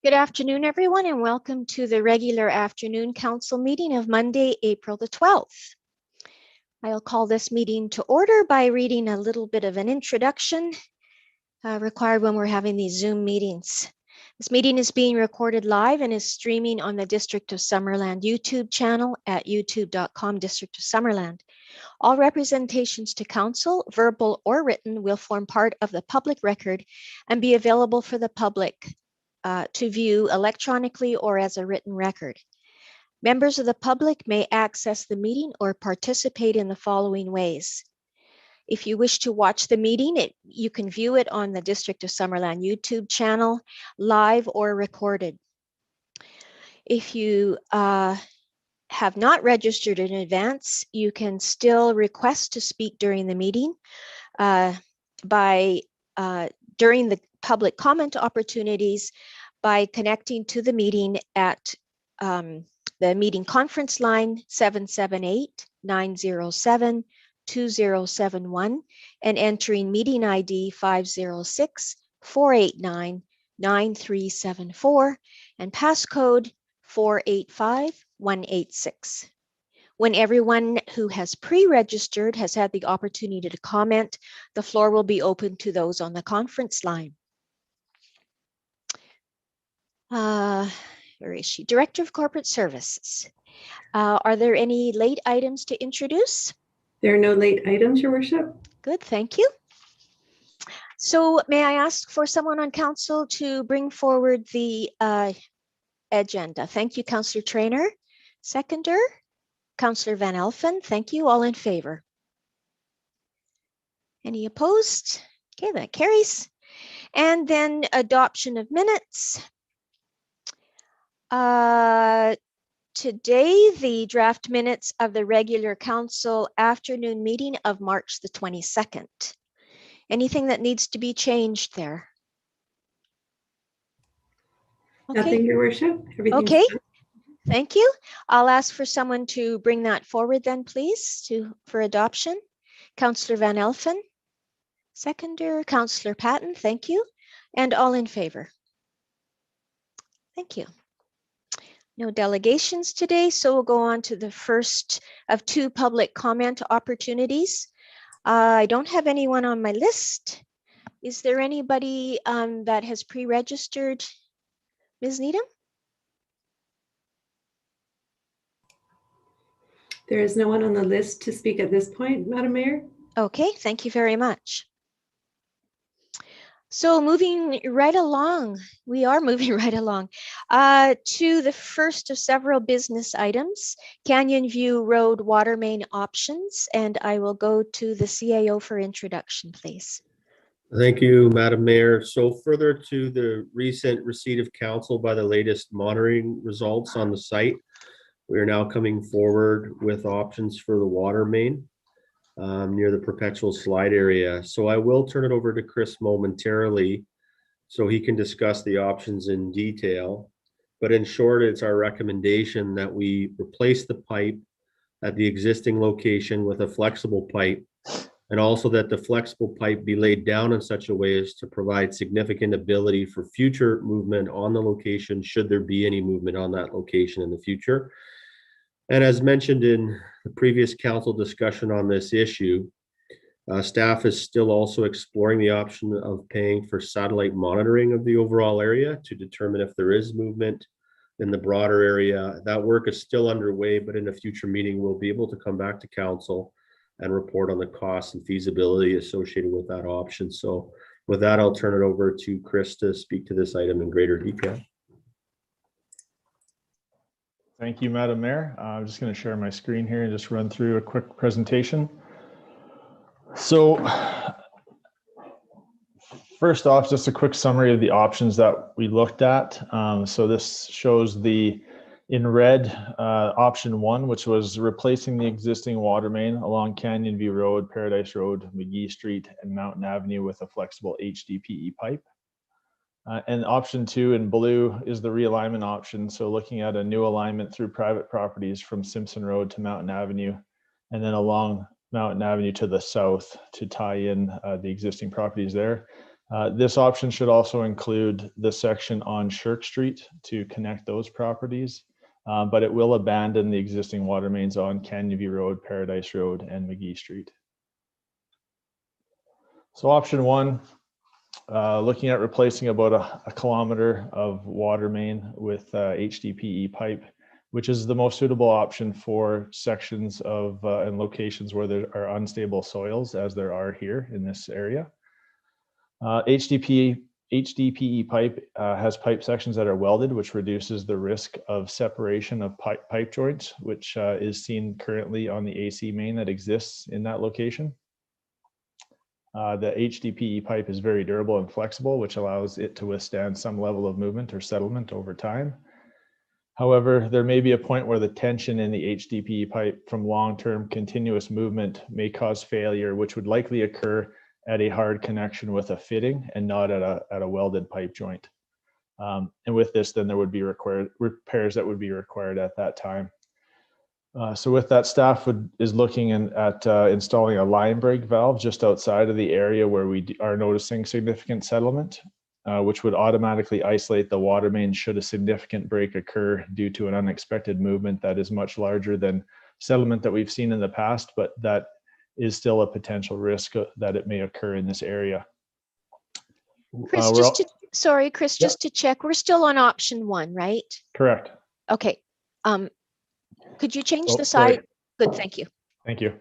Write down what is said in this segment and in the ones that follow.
Good afternoon, everyone, and welcome to the regular afternoon council meeting of Monday, April the 12th. I'll call this meeting to order by reading a little bit of an introduction required when we're having these Zoom meetings. This meeting is being recorded live and is streaming on the District of Summerland YouTube channel at youtube.com District of Summerland. All representations to council, verbal or written, will form part of the public record and be available for the public to view electronically or as a written record. Members of the public may access the meeting or participate in the following ways. If you wish to watch the meeting, you can view it on the District of Summerland YouTube channel, live or recorded. If you have not registered in advance, you can still request to speak during the meeting during the public comment opportunities by connecting to the meeting at the meeting conference line 778-907-2071 and entering meeting ID 506-489-9374 and passcode 485186. When everyone who has pre-registered has had the opportunity to comment, the floor will be open to those on the conference line. Where is she? Director of Corporate Services. Are there any late items to introduce? There are no late items, Your Worship. Good, thank you. So may I ask for someone on council to bring forward the agenda? Thank you, Councillor Traynor. Seconder, Councillor Van Elfen. Thank you. All in favor? Any opposed? Okay, that carries. And then adoption of minutes. Today, the draft minutes of the regular council afternoon meeting of March the 22nd. Anything that needs to be changed there? Okay. Nothing, Your Worship. Everything's okay. done. Thank you. I'll ask for someone to bring that forward then, please, for adoption. Councillor Van Elfen. Seconder, Councillor Patton. Thank you. And all in favor? Thank you. No delegations today, so we'll go on to the first of two public comment opportunities. I don't have anyone on my list. Is there anybody that has pre-registered? Ms. Needham? There is no one on the list to speak at this point, Madam Mayor. Okay, thank you very much. So moving right along, we are moving right along to the first of several business items, Canyon View Road water main options, and I will go to the CAO for introduction, please. Thank you, Madam Mayor. So further to the recent receipt of council by the latest monitoring results on the site, we are now coming forward with options for the water main near the perpetual slide area. So I will turn it over to Chris momentarily so he can discuss the options in detail. But in short, it's our recommendation that we replace the pipe at the existing location with a flexible pipe, and also that the flexible pipe be laid down in such a way as to provide significant ability for future movement on the location should there be any movement on that location in the future. And as mentioned in the previous council discussion on this issue, staff is still also exploring the option of paying for satellite monitoring of the overall area to determine if there is movement in the broader area. That work is still underway, but in a future meeting, we'll be able to come back to council and report on the costs and feasibility associated with that option. So with that, I'll turn it over to Chris to speak to this item in greater detail. Thank you, Madam Mayor. I'm just going to share my screen here and just run through a quick presentation. So first off, just a quick summary of the options that we looked at. So this shows in red, option one, which was replacing the existing water main along Canyon View Road, Paradise Road, McGee Street, and Mountain Avenue with a flexible HDPE pipe. And option two in blue is the realignment option. So looking at a new alignment through private properties from Simpson Road to Mountain Avenue, and then along Mountain Avenue to the south to tie in the existing properties there. This option should also include the section on Shirk Street to connect those properties, but it will abandon the existing water mains on Canyon View Road, Paradise Road, and McGee Street. So option one, looking at replacing about a kilometer of water main with HDPE pipe, which is the most suitable option for sections of and locations where there are unstable soils, as there are here in this area. HDPE pipe has pipe sections that are welded, which reduces the risk of separation of pipe joints, which is seen currently on the AC main that exists in that location. The HDPE pipe is very durable and flexible, which allows it to withstand some level of movement or settlement over time. However, there may be a point where the tension in the HDPE pipe from long-term continuous movement may cause failure, which would likely occur at a hard connection with a fitting and not at a welded pipe joint. And with this, then there would be repairs that would be required at that time. So with that, staff is looking at installing a line break valve just outside of the area where we are noticing significant settlement, which would automatically isolate the water main should a significant break occur due to an unexpected movement that is much larger than settlement that we've seen in the past, but that is still a potential risk that it may occur in this area. Chris, Chris, just to check, we're still on option one, right? Correct. Okay. Could you change the sorry. side? Good, thank you. Thank you.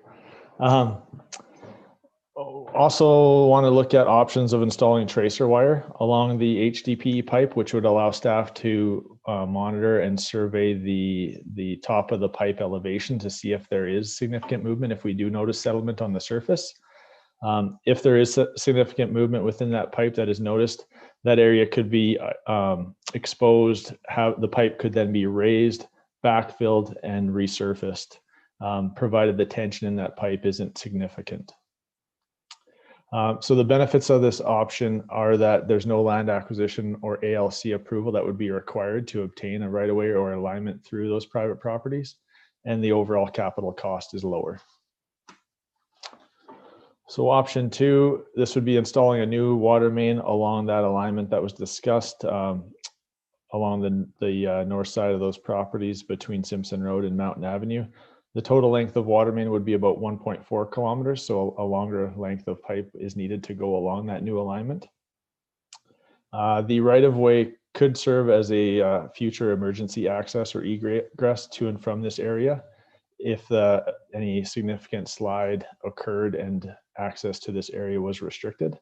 Also want to look at options of installing tracer wire along the HDPE pipe, which would allow staff to monitor and survey the top of the pipe elevation to see if there is significant movement, if we do notice settlement on the surface. If there is significant movement within that pipe that is noticed, that area could be exposed. The pipe could then be raised, backfilled, and resurfaced, provided the tension in that pipe isn't significant. So the benefits of this option are that there's no land acquisition or ALC approval that would be required to obtain a right-of-way or alignment through those private properties, and the overall capital cost is lower. So option two, this would be installing a new water main along that alignment that was discussed along the north side of those properties between Simpson Road and Mountain Avenue. The total length of water main would be about 1.4 kilometers, so a longer length of pipe is needed to go along that new alignment. The right-of-way could serve as a future emergency access or egress to and from this area if any significant slide occurred and access to this area was restricted.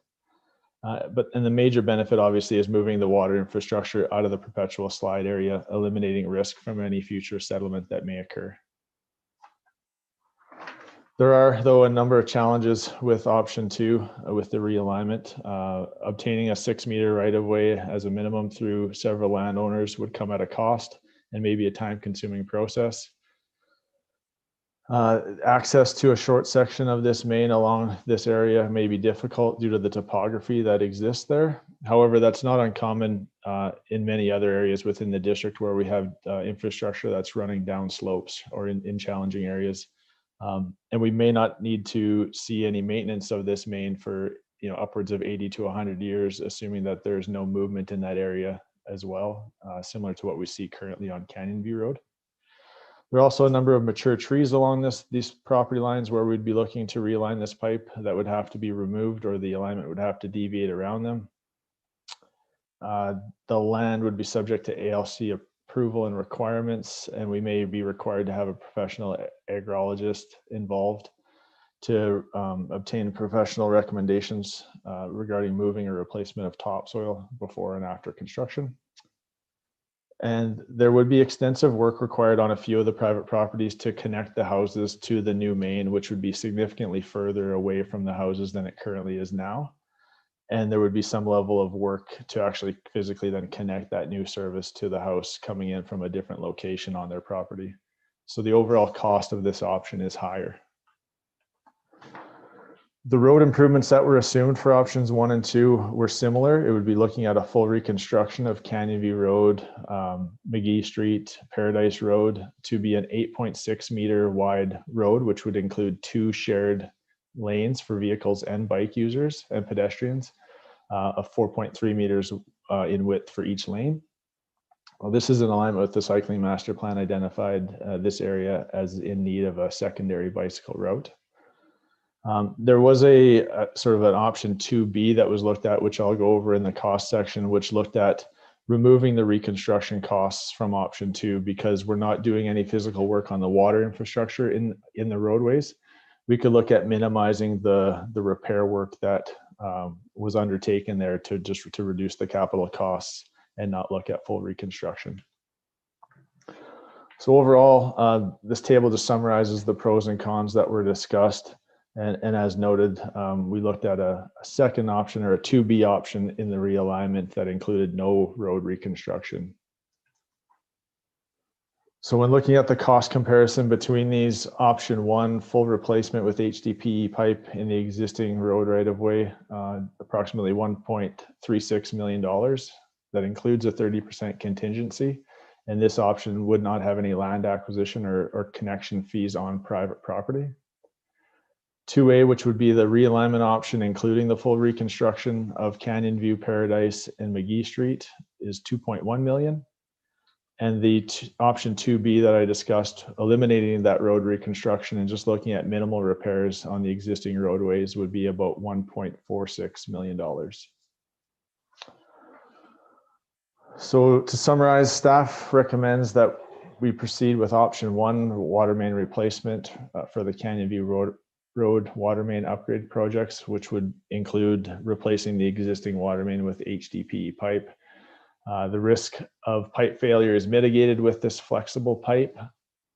And the major benefit obviously is moving the water infrastructure out of the perpetual slide area, eliminating risk from any future settlement that may occur. There are, though, a number of challenges with option two with the realignment. Obtaining a 6-meter right-of-way as a minimum through several landowners would come at a cost and maybe a time-consuming process. Access to a short section of this main along this area may be difficult due to the topography that exists there. However, that's not uncommon in many other areas within the district where we have infrastructure that's running down slopes or in challenging areas. And we may not need to see any maintenance of this main for upwards of 80 to 100 years, assuming that there's no movement in that area as well, similar to what we see currently on Canyon View Road. There are also a number of mature trees along these property lines where we'd be looking to realign this pipe that would have to be removed, or the alignment would have to deviate around them. The land would be subject to ALC approval and requirements, and we may be required to have a professional agrologist involved to obtain professional recommendations regarding moving or replacement of topsoil before and after construction. And there would be extensive work required on a few of the private properties to connect the houses to the new main, which would be significantly further away from the houses than it currently is now. And there would be some level of work to actually physically then connect that new service to the house coming in from a different location on their property. So the overall cost of this option is higher. The road improvements that were assumed for options 1 and 2 were similar. It would be looking at a full reconstruction of Canyon View Road, McGee Street, Paradise Road to be an 8.6 meter wide road, which would include 2 shared lanes for vehicles and bike users and pedestrians. of 4.3 meters in width for each lane. Well, this is in alignment with the cycling master plan identified this area as in need of a secondary bicycle route. There was a sort of an option 2B that was looked at, which I'll go over in the cost section, which looked at removing the reconstruction costs from option 2 because we're not doing any physical work on the water infrastructure in the roadways. We could look at minimizing the repair work that was undertaken there to reduce the capital costs and not look at full reconstruction. So overall, this table just summarizes the pros and cons that were discussed. And as noted, we looked at a second option or a 2B option in the realignment that included no road reconstruction. So when looking at the cost comparison between these, option 1, full replacement with HDPE pipe in the existing road right-of-way, approximately $1.36 million. That includes a 30% contingency. And this option would not have any land acquisition or connection fees on private property. 2A, which would be the realignment option, including the full reconstruction of Canyon View, Paradise, and McGee Street, is $2.1 million. And the option 2B that I discussed, eliminating that road reconstruction and just looking at minimal repairs on the existing roadways, would be about $1.46 million. So to summarize, staff recommends that we proceed with option 1, water main replacement for the Canyon View Road water main upgrade projects, which would include replacing the existing water main with HDPE pipe. The risk of pipe failure is mitigated with this flexible pipe.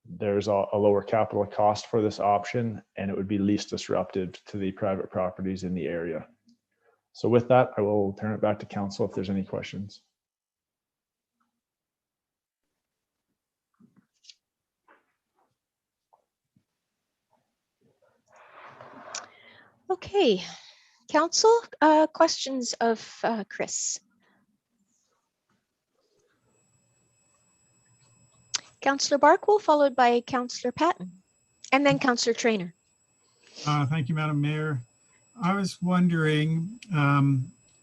There's a lower capital cost for this option, and it would be least disruptive to the private properties in the area. So with that, I will turn it back to council if there's any questions. Okay, council, questions of Chris? Councillor Barkwell, followed by Councillor Patton, and then Councillor Trainer. Thank you, Madam Mayor. I was wondering,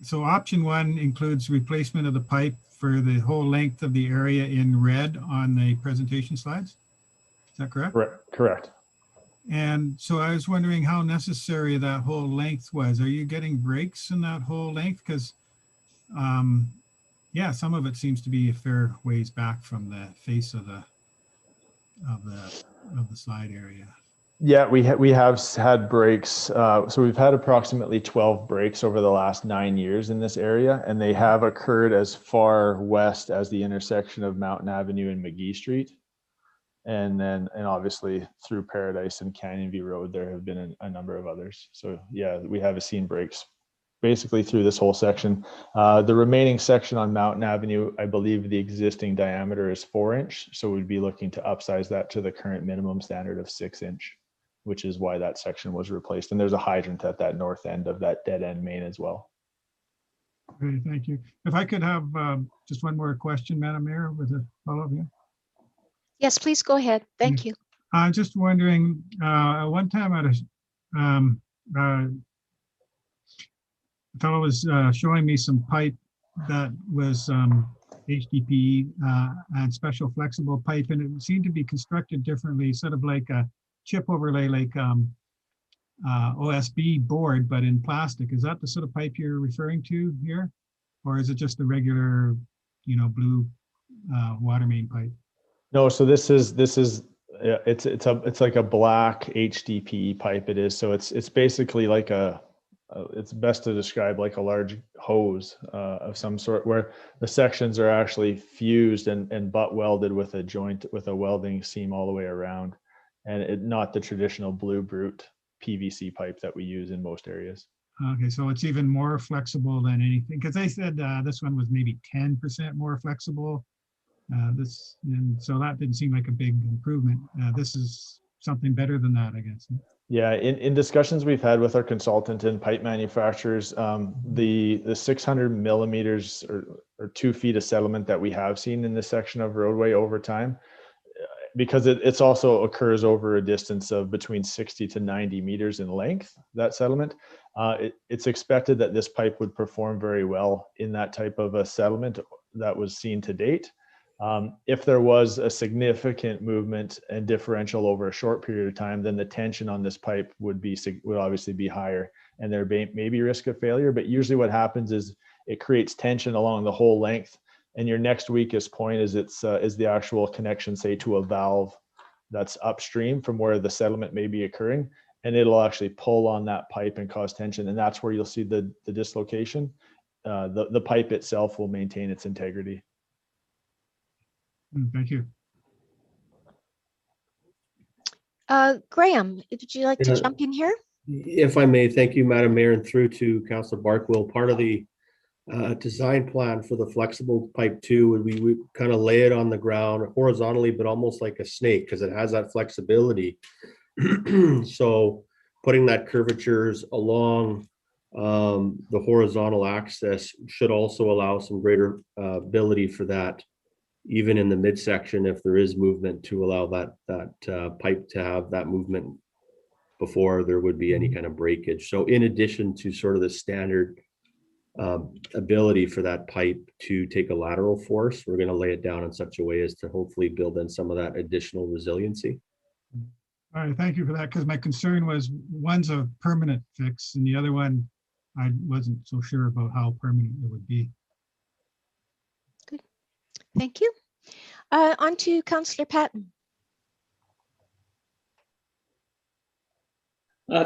so option 1 includes replacement of the pipe for the whole length of the area in red on the presentation slides. Is that correct? Correct. And so I was wondering how necessary that whole length was. Are you getting breaks in that whole length? Because, yeah, some of it seems to be a fair ways back from the face of the slide area. Yeah, we have had breaks. So we've had approximately 12 breaks over the last 9 years in this area, and they have occurred as far west as the intersection of Mountain Avenue and McGee Street. And obviously through Paradise and Canyon View Road, there have been a number of others. So yeah, we have seen breaks basically through this whole section. The remaining section on Mountain Avenue, I believe the existing diameter is 4-inch. So we'd be looking to upsize that to the current minimum standard of 6-inch, which is why that section was replaced. And there's a hydrant at that north end of that dead end main as well. Okay, thank you. If I could have just one more question, Madam Mayor, with a follow-up here. Yes, please go ahead. Thank you. I'm just wondering, one time a fellow was showing me some pipe that was HDPE and special flexible pipe, and it seemed to be constructed differently, sort of like a chip overlay, like OSB board, but in plastic. Is that the sort of pipe you're referring to here? Or is it just the regular, blue water main pipe? No, so it's like a black HDPE pipe. It is. So it's basically like it's best to describe like a large hose of some sort, where the sections are actually fused and butt welded with a joint with a welding seam all the way around, and not the traditional blue brute PVC pipe that we use in most areas. Okay, so it's even more flexible than anything, because they said this one was maybe 10% more flexible. And so that didn't seem like a big improvement. This is something better than that, I guess. Yeah, in discussions we've had with our consultant and pipe manufacturers, the 600 millimeters or 2 feet of settlement that we have seen in this section of roadway over time, because it's also occurs over a distance of between 60 to 90 meters in length, that settlement. It's expected that this pipe would perform very well in that type of a settlement that was seen to date. If there was a significant movement and differential over a short period of time, then the tension on this pipe would obviously be higher, and there may be risk of failure. But usually what happens is it creates tension along the whole length, and your next weakest point is is the actual connection, say, to a valve that's upstream from where the settlement may be occurring, and it'll actually pull on that pipe and cause tension, and that's where you'll see the dislocation. The pipe itself will maintain its integrity. Thank you. Graham, would you like to Yeah. jump in here? If I may, thank you, Madam Mayor, and through to Councillor Barkwill. Part of the design plan for the flexible pipe too would we kind of lay it on the ground horizontally, but almost like a snake, because it has that flexibility. So putting that curvatures along the horizontal axis should also allow some greater ability for that, even in the midsection, if there is movement, to allow that pipe to have that movement before there would be any kind of breakage. So in addition to sort of the standard ability for that pipe to take a lateral force, we're going to lay it down in such a way as to hopefully build in some of that additional resiliency. All right, thank you for that, because my concern was one's a permanent fix and the other one, I wasn't so sure about how permanent it would be. Good. Thank you. On to Councillor Patton.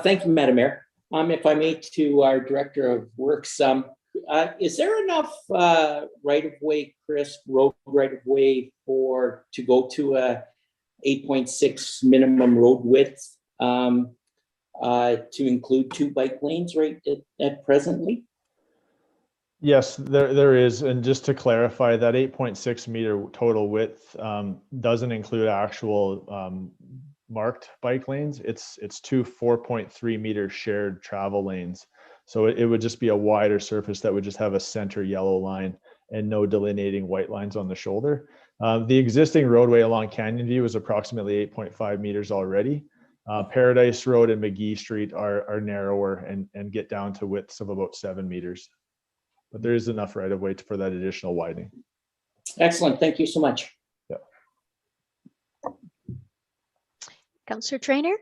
Thank you, Madam Mayor. If I may, to our Director of Works, is there enough right-of-way, Chris, road right-of-way to go to a 8.6 minimum road width to include 2 bike lanes right at presently? Yes, there is. And just to clarify, that 8.6 meter total width doesn't include actual marked bike lanes. It's 2 4.3 meter shared travel lanes. So it would just be a wider surface that would just have a center yellow line and no delineating white lines on the shoulder. The existing roadway along Canyon View is approximately 8.5 meters already. Paradise Road and McGee Street are narrower and get down to widths of about 7 meters. But there is enough right of way for that additional widening. Excellent. Thank you so much. Yeah. Councillor Traynor.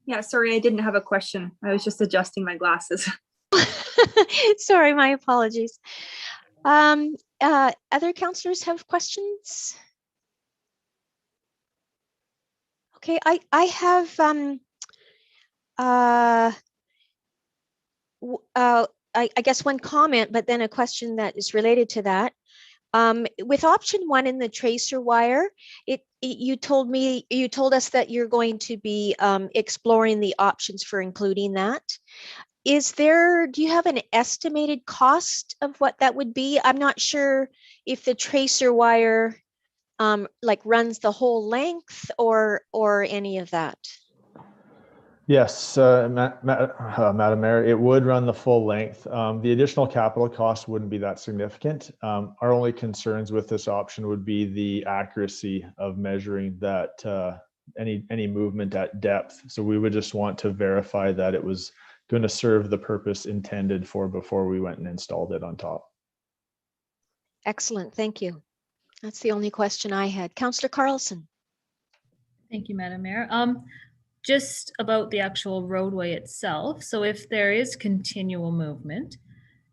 Yeah, sorry, I didn't have a question. I was just adjusting my glasses. Sorry, my apologies. Other councillors have questions? Okay, I have I guess one comment, but then a question that is related to that. With option 1 in the tracer wire, you told us that you're going to be exploring the options for including that. Do you have an estimated cost of what that would be? I'm not sure if the tracer wire like runs the whole length or any of that. Yes, Madam Mayor, it would run the full length. The additional capital cost wouldn't be that significant. Our only concerns with this option would be the accuracy of measuring that any movement at depth. So we would just want to verify that it was going to serve the purpose intended for before we went and installed it on top. Excellent, thank you. That's the only question I had. Councillor Carlson. Thank you, Madam Mayor. Just about the actual roadway itself. So if there is continual movement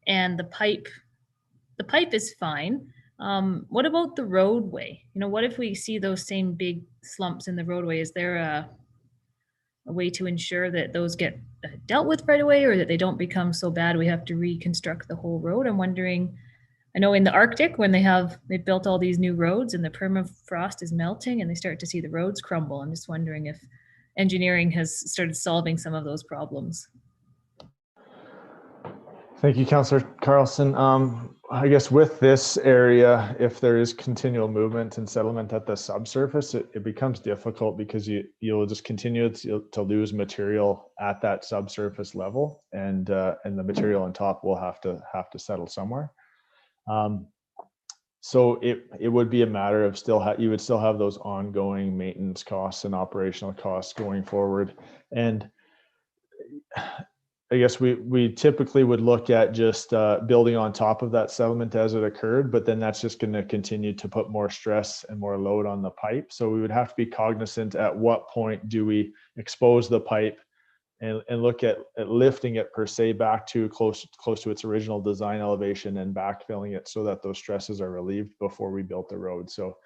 and the pipe is fine, what about the roadway? You know, what if we see those same big slumps in the roadway? Is there a way to ensure that those get dealt with right away, or that they don't become so bad we have to reconstruct the whole road? I'm wondering, I know in the Arctic, when they built all these new roads and the permafrost is melting and they start to see the roads crumble. I'm just wondering if engineering has started solving some of those problems. Thank you, Councillor Carlson. I guess with this area, if there is continual movement and settlement at the subsurface, it becomes difficult because you'll just continue to lose material at that subsurface level, and the material on top will have to settle somewhere. So it would be a matter of you would still have those ongoing maintenance costs and operational costs going forward. And I guess we typically would look at just building on top of that settlement as it occurred, but then that's just going to continue to put more stress and more load on the pipe. So we would have to be cognizant at what point do we expose the pipe and look at lifting it per se back to close to its original design elevation and backfilling it so that those stresses are relieved before we built the road. So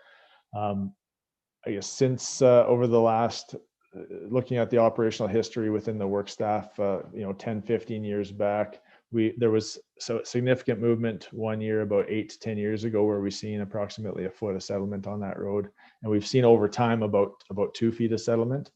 I guess since over the last, looking at the operational history within the work staff, 10, 15 years back, there was significant movement one year about 8 to 10 years ago where we've seen approximately a foot of settlement on that road. And we've seen over time about 2 feet of settlement.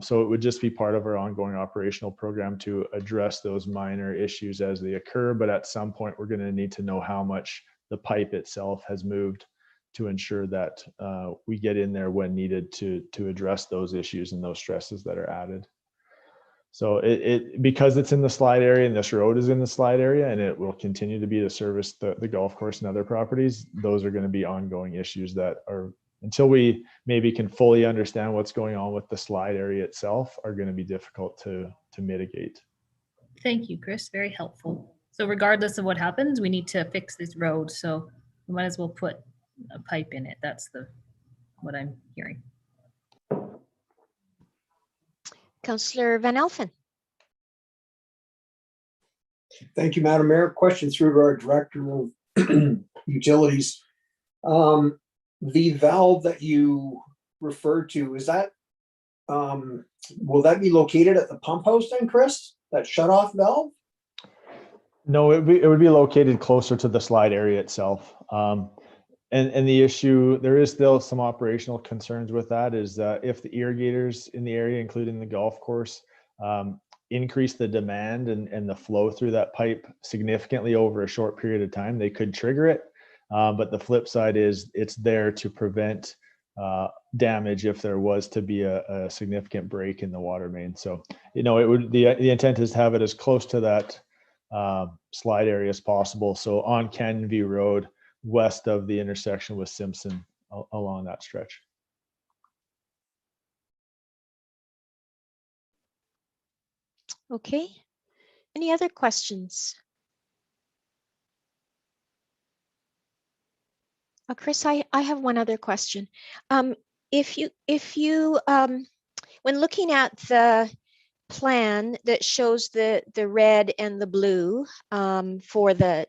So it would just be part of our ongoing operational program to address those minor issues as they occur. But at some point, we're going to need to know how much the pipe itself has moved to ensure that we get in there when needed to address those issues and those stresses that are added. So because it's in the slide area and this road is in the slide area and it will continue to be to service the golf course and other properties, those are going to be ongoing issues that are, until we maybe can fully understand what's going on with the slide area itself, are going to be difficult to mitigate. Thank you, Chris. Very helpful. So regardless of what happens, we need to fix this road. So we might as well put a pipe in it. That's what I'm hearing. Councillor Van Elfen. Thank you, Madam Mayor. Question through to our Director of Utilities. The valve that you referred to, is that, will that be located at the pump house then, Chris? That shutoff valve? No, it would be located closer to the slide area itself. And the issue, there is still some operational concerns with that, is if the irrigators in the area, including the golf course, increase the demand and the flow through that pipe significantly over a short period of time, they could trigger it. But the flip side is it's there to prevent damage if there was to be a significant break in the water main. So, it would, the intent is to have it as close to that slide area as possible. So on Canyon View Road, west of the intersection with Simpson, along that stretch. Okay. Any other questions? Chris, I have one other question. If you when looking at the plan that shows the red and the blue for the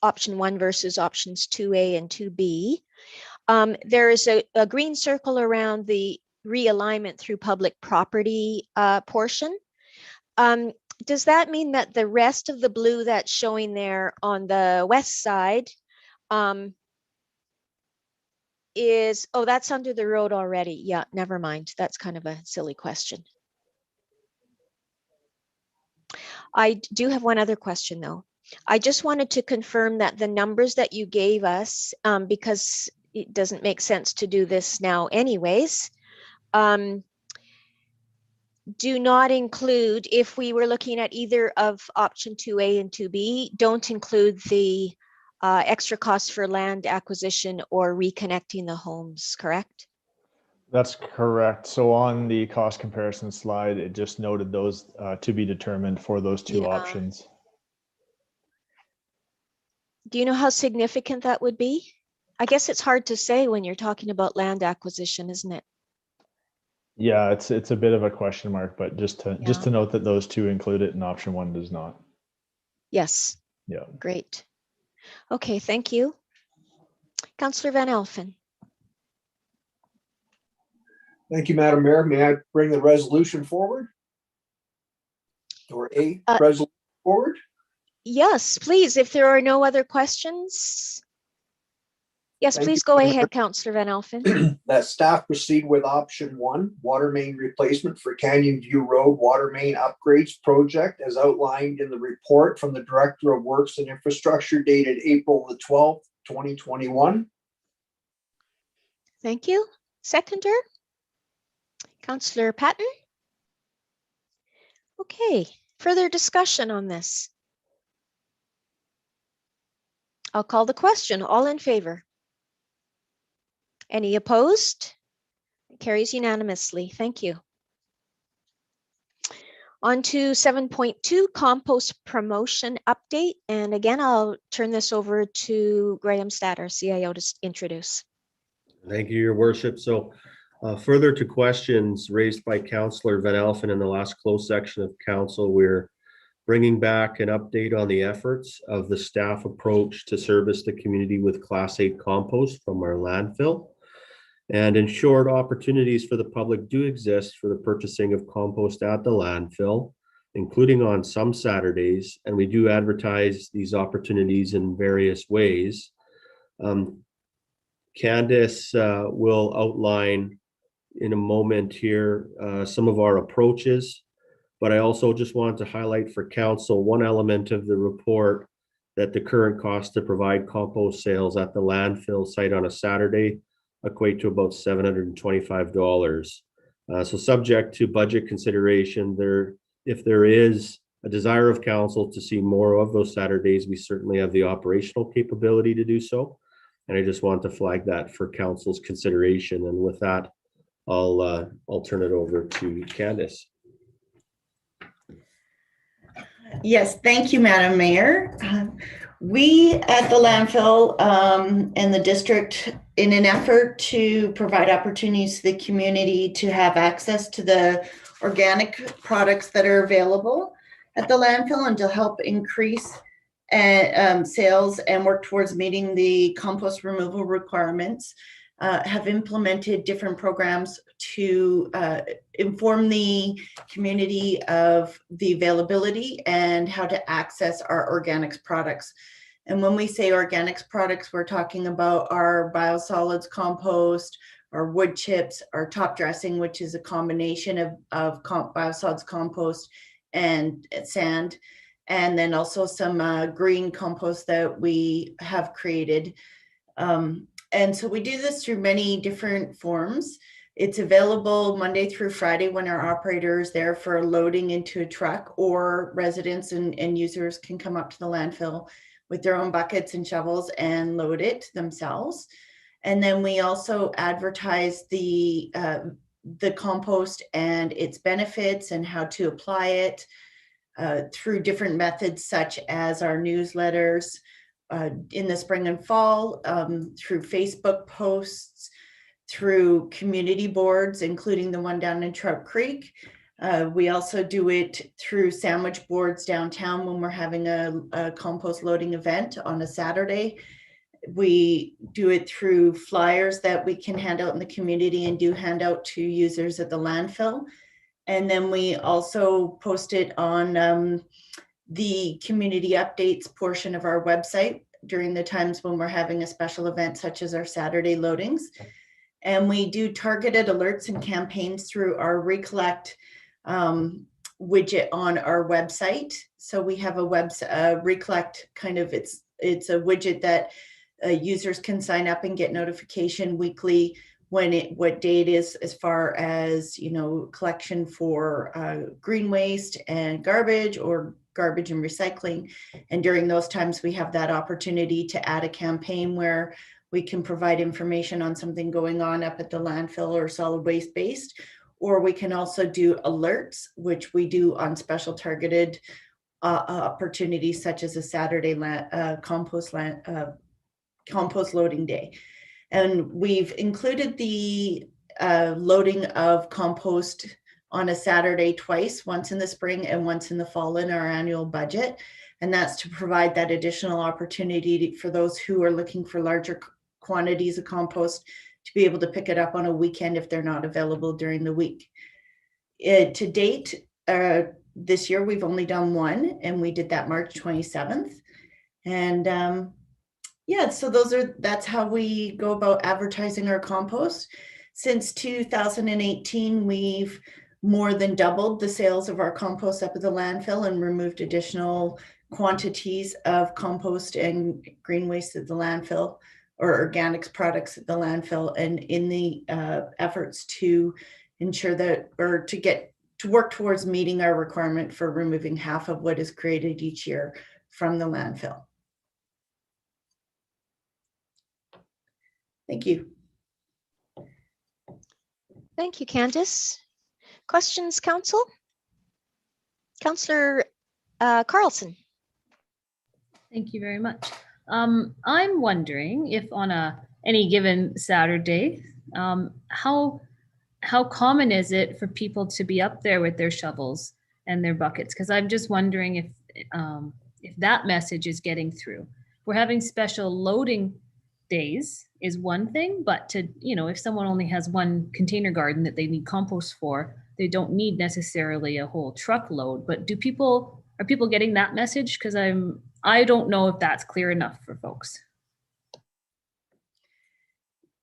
option 1 versus options 2A and 2B, there is a green circle around the realignment through public property portion. Does that mean that the rest of the blue that's showing there on the west side is, oh, that's under the road already? Yeah, never mind. That's kind of a silly question. I do have one other question though. I just wanted to confirm that the numbers that you gave us, because it doesn't make sense to do this now anyways, do not include, if we were looking at either of option 2A and 2B, don't include the extra costs for land acquisition or reconnecting the homes, correct? That's correct. So on the cost comparison slide, it just noted those to be determined for those two options. Do you know how significant that would be? I guess it's hard to say when you're talking about land acquisition, isn't it? Yeah, it's a bit of a question mark, but just to note that those two include it and option 1 does not. Yes. Yeah. Great. Okay, thank you. Councillor Van Elfen. Thank you, Madam Mayor. May I bring the resolution forward? Or a resolution forward? Yes, please, if there are no other questions. Yes, Thank please you, go Madam ahead, Councillor Van Elfen. That staff proceed with option 1, water main replacement for Canyon View Road water main upgrades project as outlined in the report from the Director of Works and Infrastructure dated April the 12th, 2021. Thank you. Seconder? Councillor Patton? Okay, further discussion on this? I'll call the question. All in favor? Any opposed? Carries unanimously. Thank you. On to 7.2, compost promotion update. And again, I'll turn this over to Graham Stadt, our CIO, to introduce. Thank you, Your Worship. So further to questions raised by Councillor Van Elfen in the last closed section of council, we're bringing back an update on the efforts of the staff approach to service the community with Class 8 compost from our landfill. And in short, opportunities for the public do exist for the purchasing of compost at the landfill, including on some Saturdays, and we do advertise these opportunities in various ways. Candace will outline in a moment here some of our approaches, but I also just wanted to highlight for council one element of the report, that the current cost to provide compost sales at the landfill site on a Saturday equate to about $725. So subject to budget consideration, if there is a desire of council to see more of those Saturdays, we certainly have the operational capability to do so. And I just want to flag that for council's consideration. And with that, I'll turn it over to Candace. Yes, thank you, Madam Mayor. We at the landfill and the district, in an effort to provide opportunities to the community to have access to the organic products that are available at the landfill and to help increase sales and work towards meeting the compost removal requirements, have implemented different programs to inform the community of the availability and how to access our organics products. And when we say organics products, we're talking about our biosolids compost, our wood chips, our top dressing, which is a combination of biosolids compost and sand, and then also some green compost that we have created. And so we do this through many different forms. It's available Monday through Friday when our operator is there for loading into a truck, or residents and users can come up to the landfill with their own buckets and shovels and load it themselves. And then we also advertise the compost and its benefits and how to apply it through different methods, such as our newsletters in the spring and fall, through Facebook posts, through community boards, including the one down in Trout Creek. We also do it through sandwich boards downtown when we're having a compost loading event on a Saturday. We do it through flyers that we can hand out in the community and do hand out to users at the landfill. And then we also post it on the community updates portion of our website during the times when we're having a special event, such as our Saturday loadings. And we do targeted alerts and campaigns through our Recollect widget on our website. So we have a Recollect kind of, it's a widget that users can sign up and get notification weekly what day it is, as far as, collection for green waste and garbage, or garbage and recycling. And during those times, we have that opportunity to add a campaign where we can provide information on something going on up at the landfill or solid waste based, or we can also do alerts, which we do on special targeted opportunities, such as a Saturday compost loading day. And we've included the loading of compost on a Saturday twice, once in the spring and once in the fall, in our annual budget. And that's to provide that additional opportunity for those who are looking for larger quantities of compost to be able to pick it up on a weekend if they're not available during the week. To date, this year, we've only done one, and we did that March 27th. And yeah, so that's how we go about advertising our compost. Since 2018, we've more than doubled the sales of our compost up at the landfill and removed additional quantities of compost and green waste at the landfill, or organics products at the landfill, and in the efforts to ensure that, or to work towards meeting our requirement for removing half of what is created each year from the landfill. Thank you. Thank you, Candice. Questions, Council? Councillor Carlson. Thank you very much. I'm wondering if on any given Saturday, how common is it for people to be up there with their shovels and their buckets? Because I'm just wondering if that message is getting through. We're having special loading days is one thing, but if someone only has one container garden that they need compost for, they don't need necessarily a whole truckload. But are people getting that message? Because I don't know if that's clear enough for folks.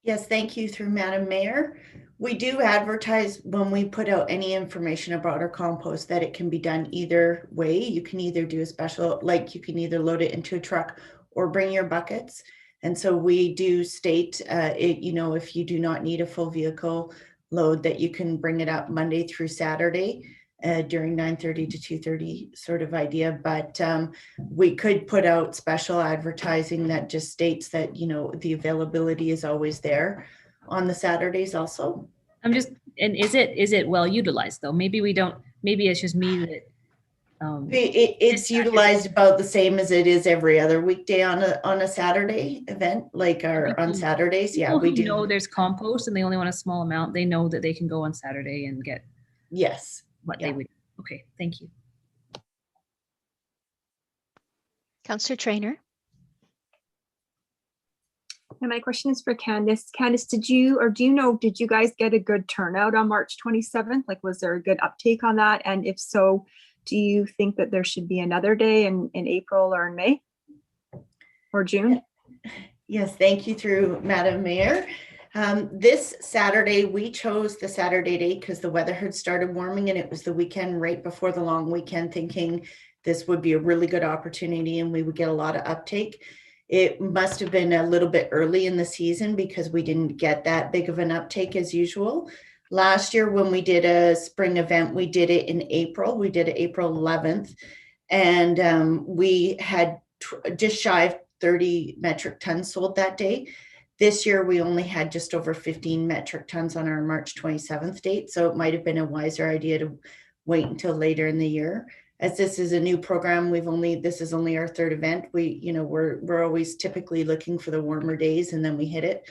Yes, thank you through Madam Mayor. We do advertise when we put out any information about our compost that it can be done either way. You can either do a special, like you can either load it into a truck or bring your buckets. And so we do state, if you do not need a full vehicle load, that you can bring it up Monday through Saturday during 9:30 to 2:30 sort of idea. But we could put out special advertising that just states that, the availability is always there on the Saturdays also. And is it well utilized though? Maybe it's just me that. It's utilized about the same as it is every other weekday on a Saturday event, like on Saturdays. Yeah, we do. Know there's compost and they only want a small amount. They know that they can go on Saturday and get. Yes. What they would. Okay, thank you. Councillor Trainer. And my question is for Candice. Candice, did you guys get a good turnout on March 27th? Like, was there a good uptake on that? And if so, do you think that there should be another day in April or in May or June? Yes, thank you through Madam Mayor. This Saturday, we chose the Saturday date because the weather had started warming and it was the weekend right before the long weekend, thinking this would be a really good opportunity and we would get a lot of uptake. It must have been a little bit early in the season because we didn't get that big of an uptake as usual. Last year, when we did a spring event, we did it in April. We did it April 11th, and we had just shy of 30 metric tons sold that day. This year, we only had just over 15 metric tons on our March 27th date, so it might have been a wiser idea to wait until later in the year. As this is a new program, this is only our third event. We're always typically looking for the warmer days, and then we hit it.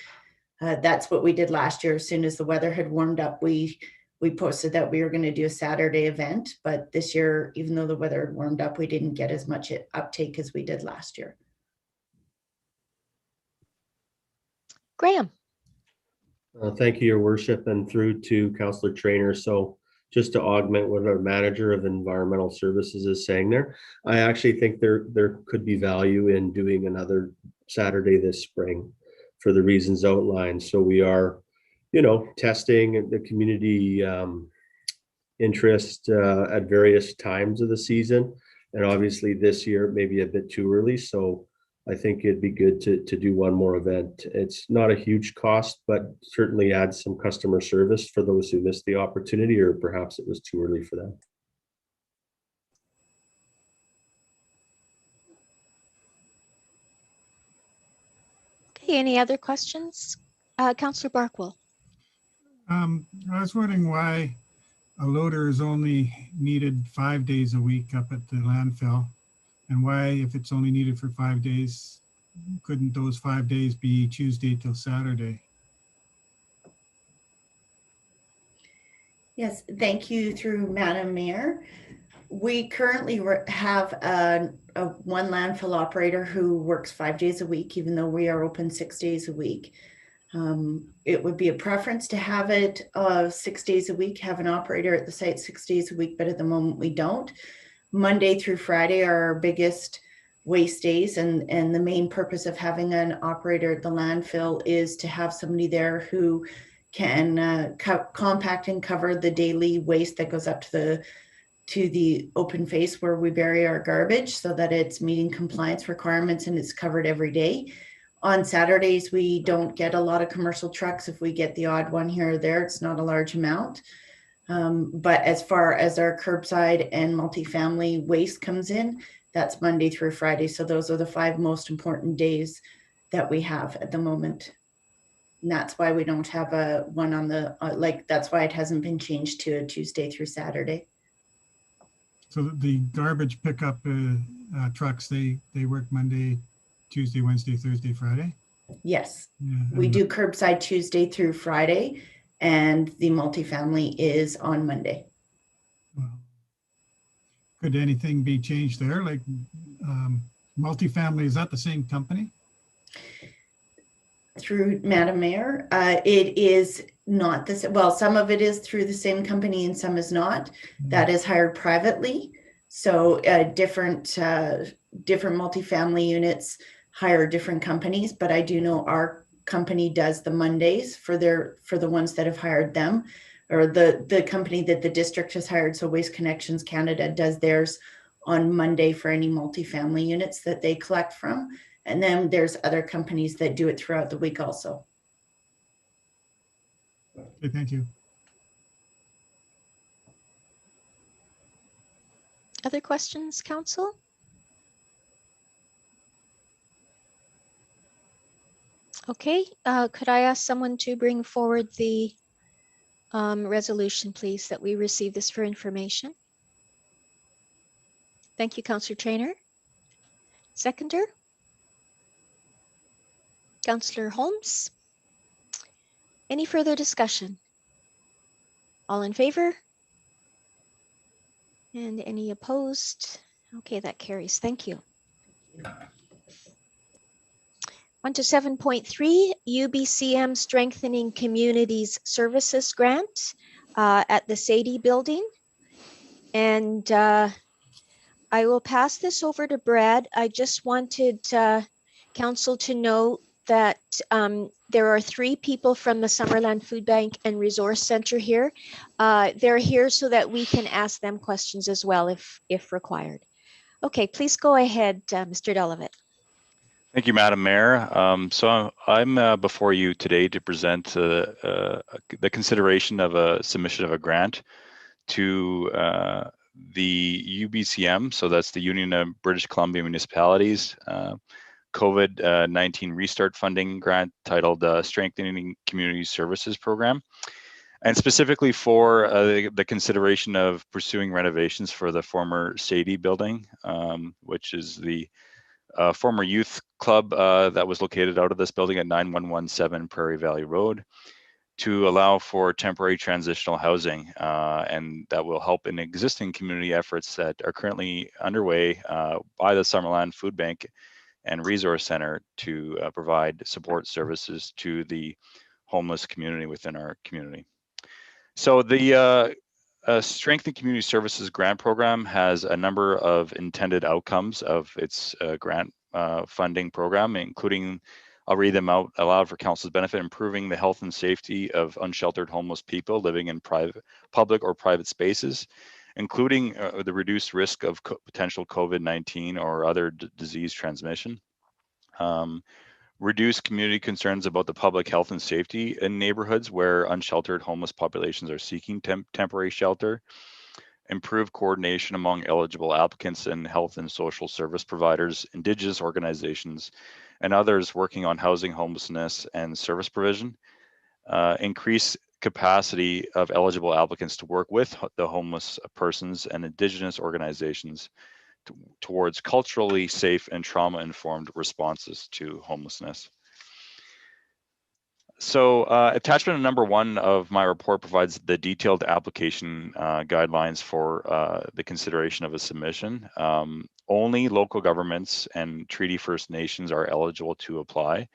That's what we did last year. As soon as the weather had warmed up, we posted that we were going to do a Saturday event. But this year, even though the weather had warmed up, we didn't get as much uptake as we did last year. Graham. Thank you, Your Worship, and through to Councillor Trainer. So just to augment what our manager of environmental services is saying there, I actually think there could be value in doing another Saturday this spring for the reasons outlined. So we are, testing the community interest at various times of the season. And obviously this year, maybe a bit too early. So I think it'd be good to do one more event. It's not a huge cost, but certainly adds some customer service for those who missed the opportunity, or perhaps it was too early for them. Okay, any other questions? Councillor Barkwell. I was wondering why a loader is only needed 5 days a week up at the landfill, and why, if it's only needed for 5 days, couldn't those 5 days be Tuesday till Saturday? Yes, thank you through Madam Mayor. We currently have a one landfill operator who works 5 days a week, even though we are open 6 days a week. It would be a preference to have it 6 days a week, have an operator at the site 6 days a week, but at the moment we don't. Monday through Friday are our biggest waste days, and the main purpose of having an operator at the landfill is to have somebody there who can compact and cover the daily waste that goes up to the open face where we bury our garbage, so that it's meeting compliance requirements and it's covered every day. On Saturdays, we don't get a lot of commercial trucks. If we get the odd one here or there, it's not a large amount. But as far as our curbside and multifamily waste comes in, that's Monday through Friday. So those are the 5 most important days that we have at the moment. And that's why we don't have a one on the, like, that's why it hasn't been changed to a Tuesday through Saturday. So the garbage pickup trucks, they work Monday, Tuesday, Wednesday, Thursday, Friday? Yes, Yeah, we and do curbside Tuesday through Friday, and the multifamily is on Monday. well, could anything be changed there? Like multifamily, is that the same company? Through Madam Mayor, it is not this, well, some of it is through the same company and some is not. That is hired privately. So different multifamily units hire different companies, but I do know our company does the Mondays for the ones that have hired them, or the company that the district has hired. So Waste Connections Canada does theirs on Monday for any multifamily units that they collect from. And then there's other companies that do it throughout the week also. Okay, thank you. Other questions, council? Okay, could I ask someone to bring forward the resolution, please, that we receive this for information? Thank you, Councillor Trainer. Seconder? Councillor Holmes? Any further discussion? All in favor? And any opposed? Okay, that carries. Thank you. On to 7.3, UBCM Strengthening Communities Services Grant at the Sadie Building. And I will pass this over to Brad. I just wanted council to know that there are 3 people from the Summerland Food Bank and Resource Center here. They're here so that we can ask them questions as well if required. Okay, please go ahead, Mr. Delavitt. Thank you, Madam Mayor. So I'm before you today to present the consideration of a submission of a grant to the UBCM, so that's the Union of British Columbia Municipalities, COVID-19 Restart Funding Grant titled Strengthening Community Services Program, and specifically for the consideration of pursuing renovations for the former Sadie building, which is the former youth club that was located out of this building at 9117 Prairie Valley Road, to allow for temporary transitional housing, and that will help in existing community efforts that are currently underway by the Summerland Food Bank and Resource Center to provide support services to the homeless community within our community. So the Strengthen Community Services Grant Program has a number of intended outcomes of its grant funding program, including, I'll read them out aloud for council's benefit: improving the health and safety of unsheltered homeless people living in public or private spaces, including the reduced risk of potential COVID-19 or other disease transmission. Reduce community concerns about the public health and safety in neighborhoods where unsheltered homeless populations are seeking temporary shelter. Improve coordination among eligible applicants and health and social service providers, Indigenous organizations, and others working on housing, homelessness, and service provision. Increase capacity of eligible applicants to work with the homeless persons and Indigenous organizations towards culturally safe and trauma-informed responses to homelessness. So attachment number 1 of my report provides the detailed application guidelines for the consideration of a submission. Only local governments and Treaty First Nations are eligible to apply.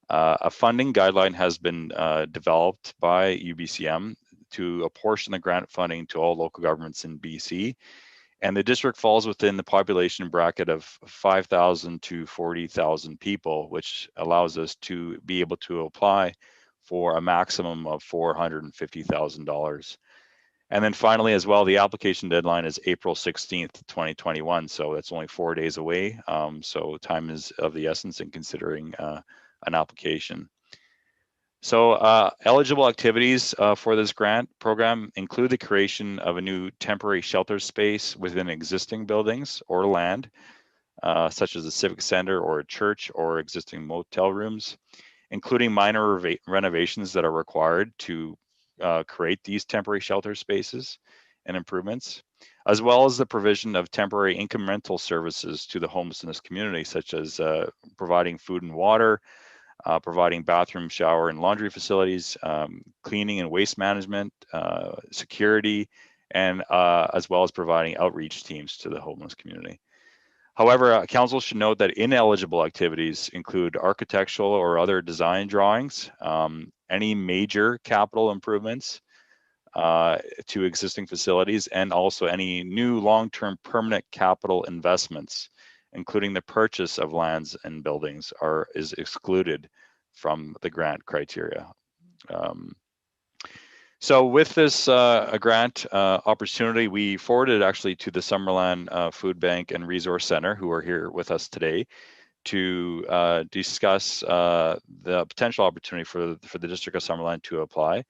A funding guideline has been developed by UBCM to apportion the grant funding to all local governments in BC. And the district falls within the population bracket of 5,000 to 40,000 people, which allows us to be able to apply for a maximum of $450,000. And then finally, as well, the application deadline is April 16th, 2021. So that's only 4 days away. So time is of the essence in considering an application. So eligible activities for this grant program include the creation of a new temporary shelter space within existing buildings or land, such as a civic center or a church or existing motel rooms. including minor renovations that are required to create these temporary shelter spaces and improvements, as well as the provision of temporary income rental services to the homelessness community, such as providing food and water, providing bathroom, shower, and laundry facilities, cleaning and waste management, security, and as well as providing outreach teams to the homeless community. However, council should note that ineligible activities include architectural or other design drawings, any major capital improvements to existing facilities, and also any new long-term permanent capital investments, including the purchase of lands and buildings, is excluded from the grant criteria. So with this grant opportunity, we forwarded actually to the Summerland Food Bank and Resource Center, who are here with us today, to discuss the potential opportunity for the District of Summerland to apply.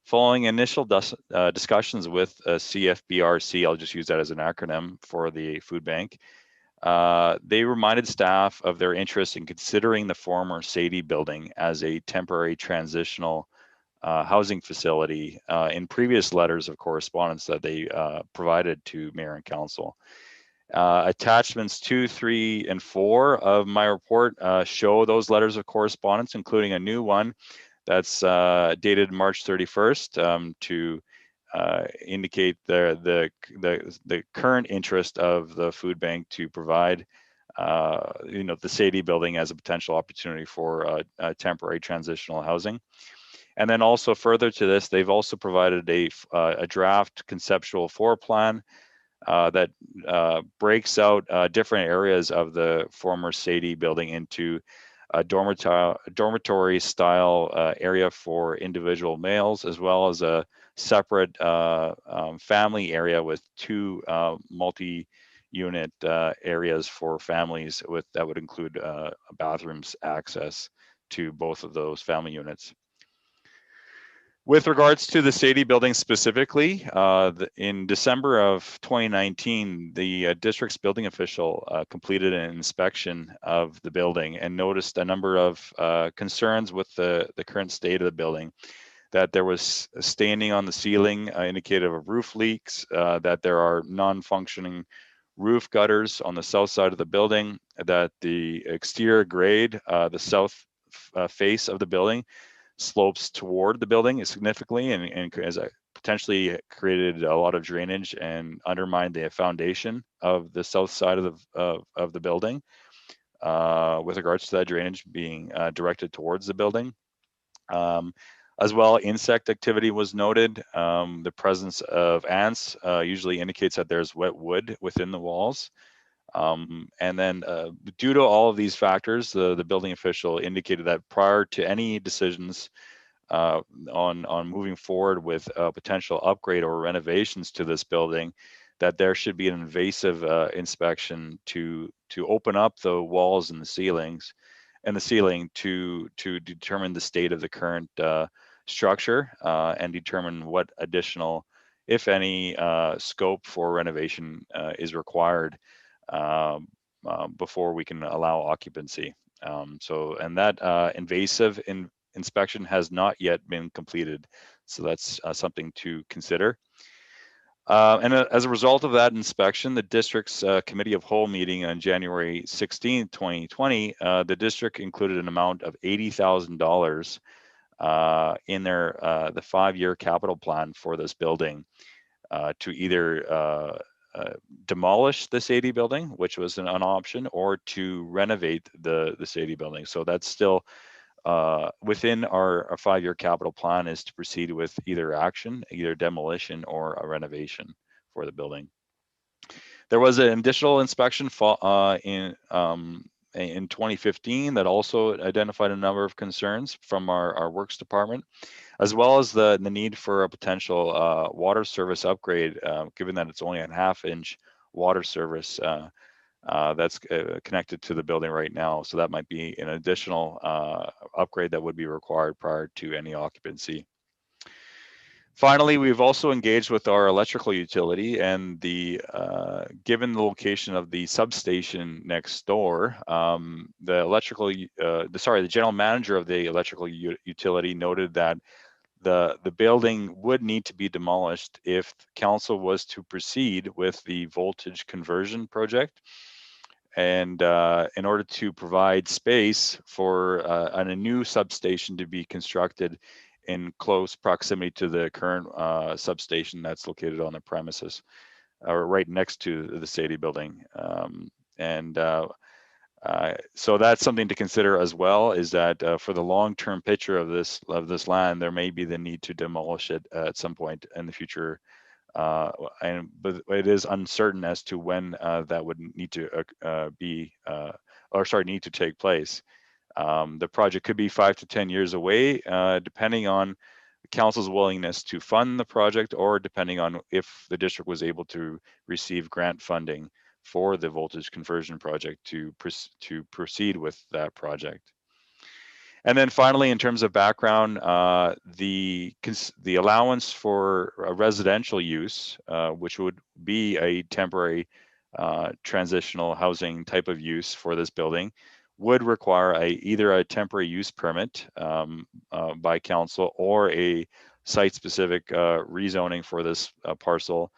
Following initial discussions with CFBRC, I'll just use that as an acronym for the food bank, they reminded staff of their interest in considering the former Sadie building as a temporary transitional housing facility in previous letters of correspondence that they provided to Mayor and Council. Attachments 2, 3, and 4 of my report show those letters of correspondence, including a new one that's dated March 31st to indicate the current interest of the food bank to provide the Sadie building as a potential opportunity for temporary transitional housing. And then also further to this, they've also provided a draft conceptual floor plan that breaks out different areas of the former Sadie building into a dormitory style area for individual males, as well as a separate family area with 2 multi-unit areas for families that would include bathrooms access to both of those family units. With regards to the Sadie building specifically, in December of 2019, the district's building official completed an inspection of the building and noticed a number of concerns with the current state of the building, that there was staining on the ceiling indicative of roof leaks, that there are non-functioning roof gutters on the south side of the building, that the exterior grade, the south face of the building, slopes toward the building significantly and has potentially created a lot of drainage and undermined the foundation of the south side of the building with regards to that drainage being directed towards the building. As well, insect activity was noted. The presence of ants usually indicates that there's wet wood within the walls. And then due to all of these factors, the building official indicated that prior to any decisions on moving forward with a potential upgrade or renovations to this building, that there should be an invasive inspection to open up the walls and the ceilings and the ceiling to determine the state of the current structure and determine what additional, if any, scope for renovation is required before we can allow occupancy. And that invasive inspection has not yet been completed. So that's something to consider. And as a result of that inspection, the district's committee of whole meeting on January 16, 2020, the district included an amount of $80,000 in their the 5-year capital plan for this building to either demolish the Sadie building, which was an option, or to renovate the Sadie building. So that's still within our 5-year capital plan, is to proceed with either action, either demolition or a renovation for the building. There was an additional inspection in 2015 that also identified a number of concerns from our works department, as well as the need for a potential water service upgrade, given that it's only a 1/2-inch water service that's connected to the building right now. So that might be an additional upgrade that would be required prior to any occupancy. Finally, we've also engaged with our electrical utility, and given the location of the substation next door, the general manager of the electrical utility noted that the building would need to be demolished if council was to proceed with the voltage conversion project. And in order to provide space for a new substation to be constructed in close proximity to the current substation that's located on the premises, or right next to the Sadie building. So that's something to consider as well, is that for the long-term picture of this land, there may be the need to demolish it at some point in the future. But it is uncertain as to when that would need to need to take place. The project could be 5 to 10 years away, depending on council's willingness to fund the project, or depending on if the district was able to receive grant funding for the voltage conversion project to proceed with that project. And then finally, in terms of background, the allowance for a residential use, which would be a temporary transitional housing type of use for this building, would require either a temporary use permit by council, or a site-specific rezoning for this parcel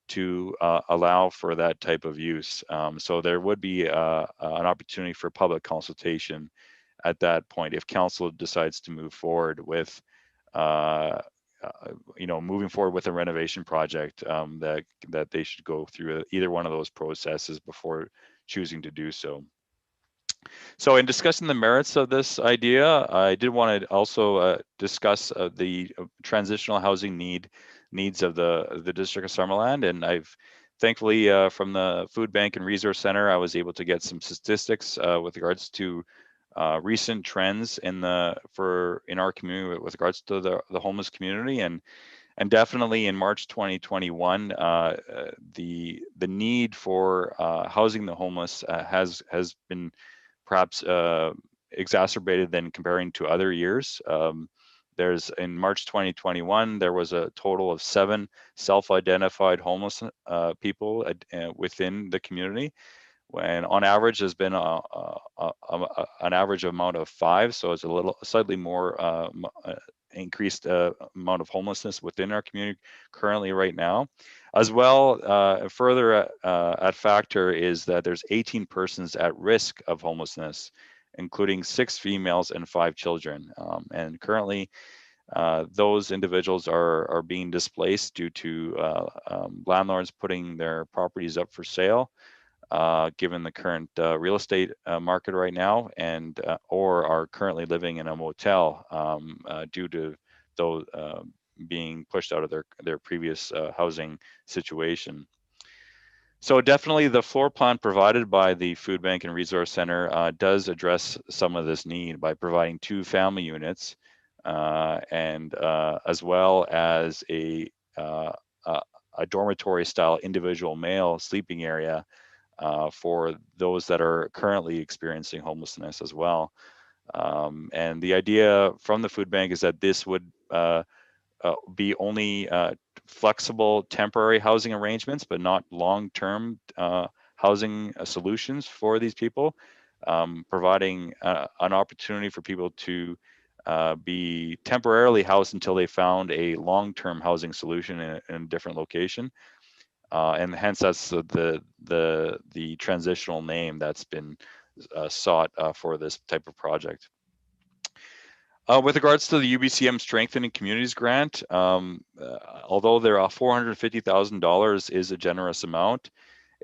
to allow for that type of use. So there would be an opportunity for public consultation at that point if council decides to move forward with moving forward with a renovation project, that they should go through either one of those processes before choosing to do so. So in discussing the merits of this idea, I did want to also discuss the transitional housing needs of the District of Summerland. And I've thankfully from the Food Bank and Resource Center, I was able to get some statistics with regards to recent trends in our community with regards to the homeless community. And definitely in March 2021, the need for housing the homeless has been perhaps exacerbated than comparing to other years. In March 2021, there was a total of 7 self-identified homeless people within the community. When on average there's been an average amount of 5, so it's slightly more increased amount of homelessness within our community currently right now. As well, further at factor is that there's 18 persons at risk of homelessness, including 6 females and 5 children. And currently, those individuals are being displaced due to landlords putting their properties up for sale, given the current real estate market right now, and or are currently living in a motel due to those being pushed out of their previous housing situation. So definitely the floor plan provided by the Food Bank and Resource Center does address some of this need by providing 2 family units, and as well as a dormitory style individual male sleeping area for those that are currently experiencing homelessness as well. And the idea from the food bank is that this would be only flexible temporary housing arrangements, but not long-term housing solutions for these people, providing an opportunity for people to be temporarily housed until they found a long-term housing solution in a different location. And hence that's the transitional name that's been sought for this type of project. With regards to the UBCM Strengthening Communities Grant, although there are $450,000 is a generous amount,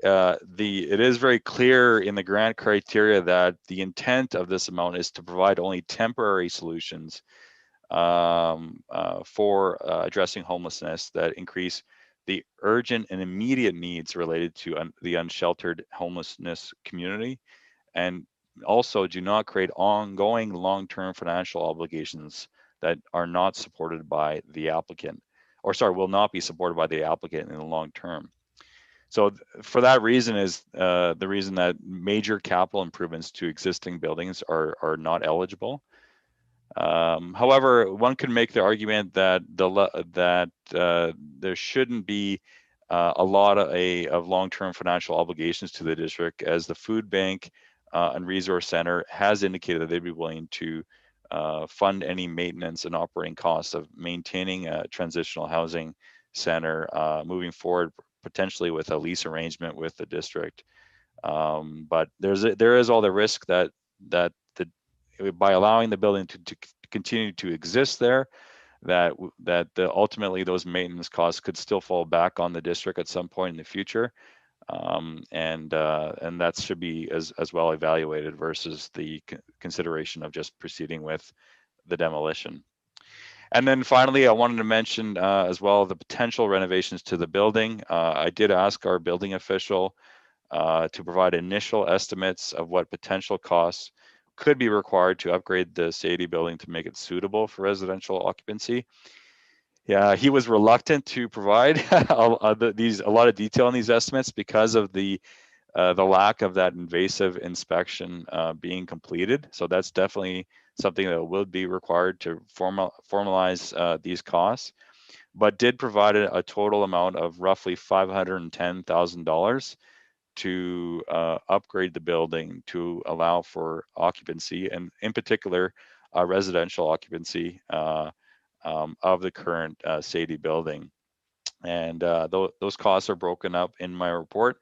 it is very clear in the grant criteria that the intent of this amount is to provide only temporary solutions for addressing homelessness that increase the urgent and immediate needs related to the unsheltered homelessness community, and also do not create ongoing long-term financial obligations that are not supported by the applicant, or sorry, will not be supported by the applicant in the long term. So for that reason is the reason that major capital improvements to existing buildings are not eligible. However, one could make the argument that there shouldn't be a lot of long-term financial obligations to the district, as the food bank and resource center has indicated that they'd be willing to fund any maintenance and operating costs of maintaining a transitional housing center moving forward, potentially with a lease arrangement with the district. But there is all the risk that by allowing the building to continue to exist there, that ultimately those maintenance costs could still fall back on the district at some point in the future, and that should be as well evaluated versus the consideration of just proceeding with the demolition. And then finally, I wanted to mention as well the potential renovations to the building. I did ask our building official to provide initial estimates of what potential costs could be required to upgrade the Sadie building to make it suitable for residential occupancy. Yeah, he was reluctant to provide a lot of detail on these estimates because of the lack of that invasive inspection being completed. So that's definitely something that will be required to formalize these costs, but did provide a total amount of roughly $510,000 to upgrade the building to allow for occupancy, and in particular, residential occupancy of the current Sadie building. And those costs are broken up in my report.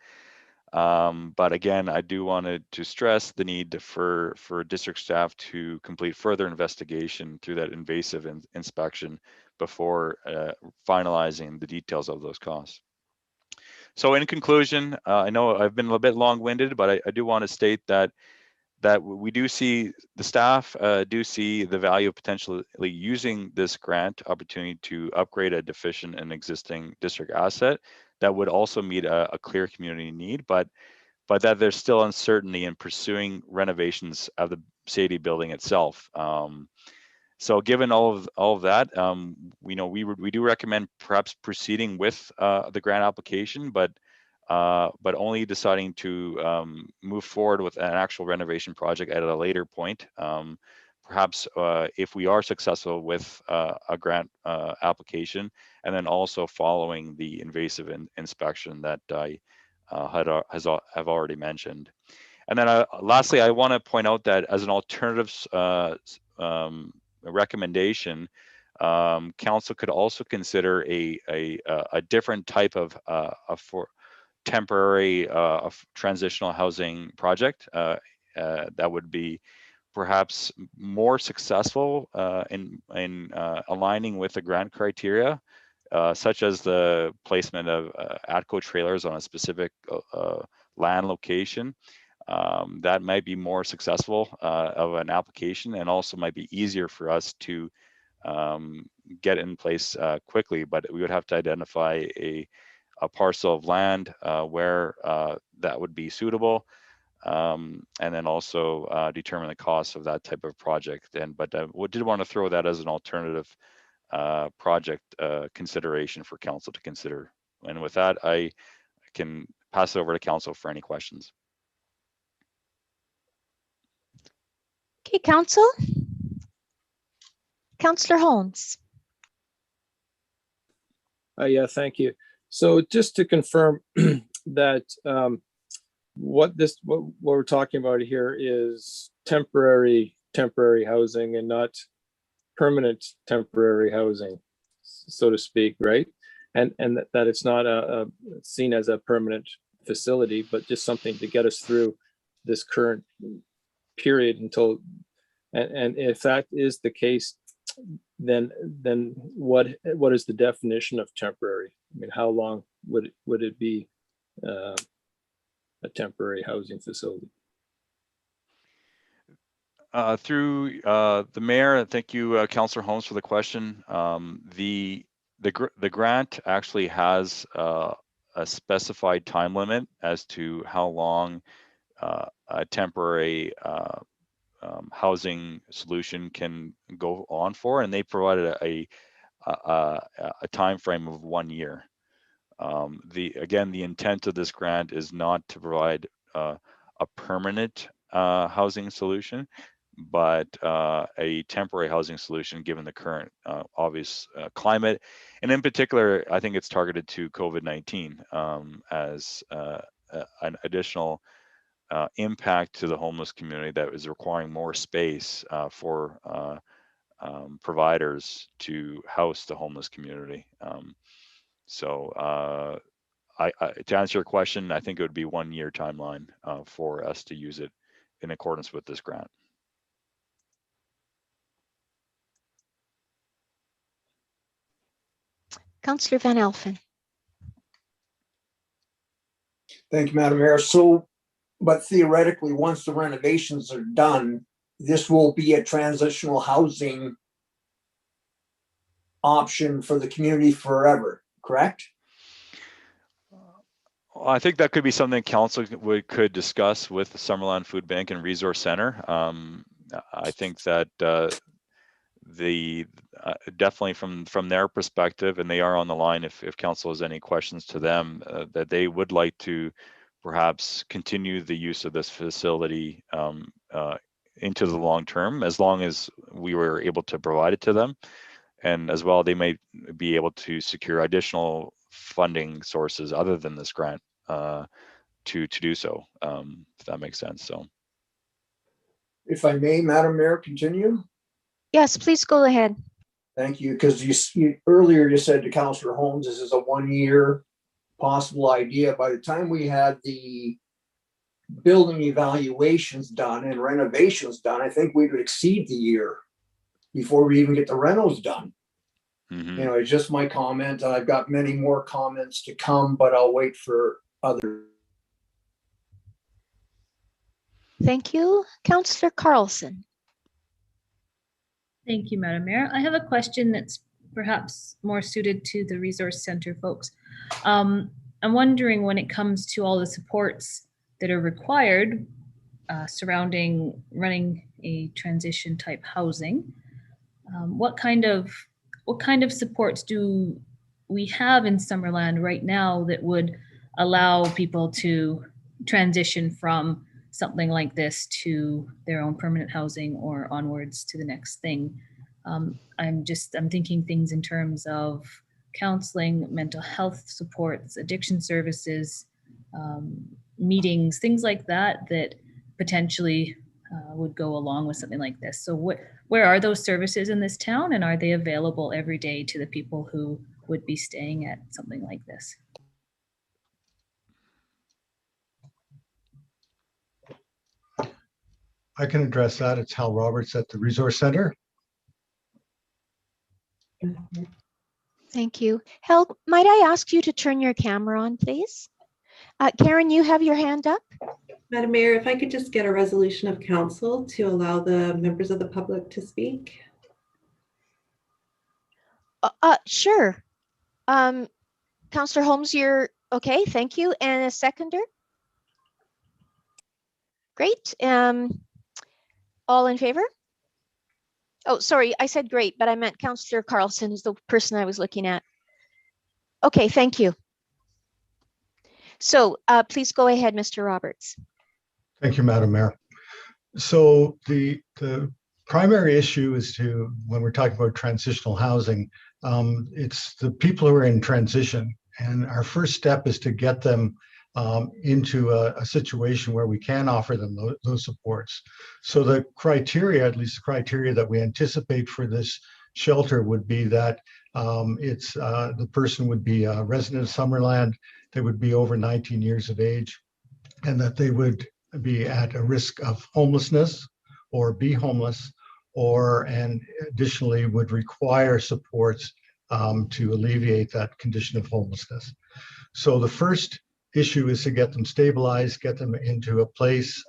But again, I do want to stress the need for district staff to complete further investigation through that invasive inspection before finalizing the details of those costs. So in conclusion, I know I've been a little bit long-winded, but I do want to state that we do see, the staff do see the value of potentially using this grant opportunity to upgrade a deficient and existing district asset that would also meet a clear community need, but that there's still uncertainty in pursuing renovations of the Sadie building itself. So given all of that, we do recommend perhaps proceeding with the grant application, but only deciding to move forward with an actual renovation project at a later point. Perhaps if we are successful with a grant application, and then also following the invasive inspection that I have already mentioned. And then lastly, I want to point out that as an alternative recommendation, council could also consider a different type of for temporary transitional housing project that would be perhaps more successful in aligning with the grant criteria, such as the placement of ATCO trailers on a specific land location. That might be more successful of an application, and also might be easier for us to get in place quickly, but we would have to identify a parcel of land where that would be suitable, and then also determine the cost of that type of project. But we did want to throw that as an alternative project consideration for council to consider. And with that, I can pass it over to council for any questions. Okay, council. Councillor Holmes. Yeah, thank you. So just to confirm that what we're talking about here is temporary housing and not permanent temporary housing, so to speak, right? And that it's not seen as a permanent facility, but just something to get us through this current period until, and if that is the case, then what is the definition of temporary? I mean, how long would it be a temporary housing facility? Through the mayor, thank you, Councillor Holmes, for the question. The grant actually has a specified time limit as to how long a temporary housing solution can go on for, and they provided a time frame of 1 year. Again, the intent of this grant is not to provide a permanent housing solution, but a temporary housing solution given the current obvious climate. And in particular, I think it's targeted to COVID-19 as an additional impact to the homeless community that is requiring more space for providers to house the homeless community. To answer your question, I think it would be 1 year timeline for us to use it in accordance with this grant. Councillor Van Elfen. Thank you, Madam Mayor. So, but theoretically, once the renovations are done, this will be a transitional housing option for the community forever, correct? I think that could be something council could discuss with the Summerland Food Bank and Resource Center. I think that definitely from their perspective, and they are on the line if council has any questions to them, that they would like to perhaps continue the use of this facility into the long term, as long as we were able to provide it to them. And as well, they may be able to secure additional funding sources other than this grant to do so, if that makes sense. So, if I may, Madam Mayor, continue. Yes, please go ahead. Thank you, because you earlier you said to Councillor Holmes, this is a 1 year possible idea. By the time we had the building evaluations done and renovations done, I think we would exceed the year before we even get the renos done. mm-hmm. You know, it's just my comment. I've got many more comments to come, but I'll wait for others. Thank you. Councillor Carlson. Thank you, Madam Mayor. I have a question that's perhaps more suited to the Resource Center folks. I'm wondering, when it comes to all the supports that are required surrounding running a transition type housing, what kind of supports do we have in Summerland right now that would allow people to transition from something like this to their own permanent housing or onwards to the next thing? I'm thinking things in terms of counseling, mental health supports, addiction services, meetings, things like that potentially would go along with something like this. So where are those services in this town, and are they available every day to the people who would be staying at something like this? I can address that. It's Hal Roberts at the Resource Center. Thank you. Hal, might I ask you to turn your camera on, please? Karen, you have your hand up. Madam Mayor, if I could just get a resolution of council to allow the members of the public to speak. Sure. Councillor Holmes, you're okay. Thank you. And a seconder? Great. All in favor? Oh, sorry, I said great, but I meant Councillor Carlson is the person I was looking at. Okay, thank you. So please go ahead, Mr. Roberts. Thank you, Madam Mayor. So the primary issue is when we're talking about transitional housing, it's the people who are in transition. And our first step is to get them into a situation where we can offer them those supports. So the criteria, at least the criteria that we anticipate for this shelter, would be that the person would be a resident of Summerland, they would be over 19 years of age, and that they would be at a risk of homelessness or be homeless, and additionally would require supports to alleviate that condition of homelessness. So the first issue is to get them stabilized, get them into a place,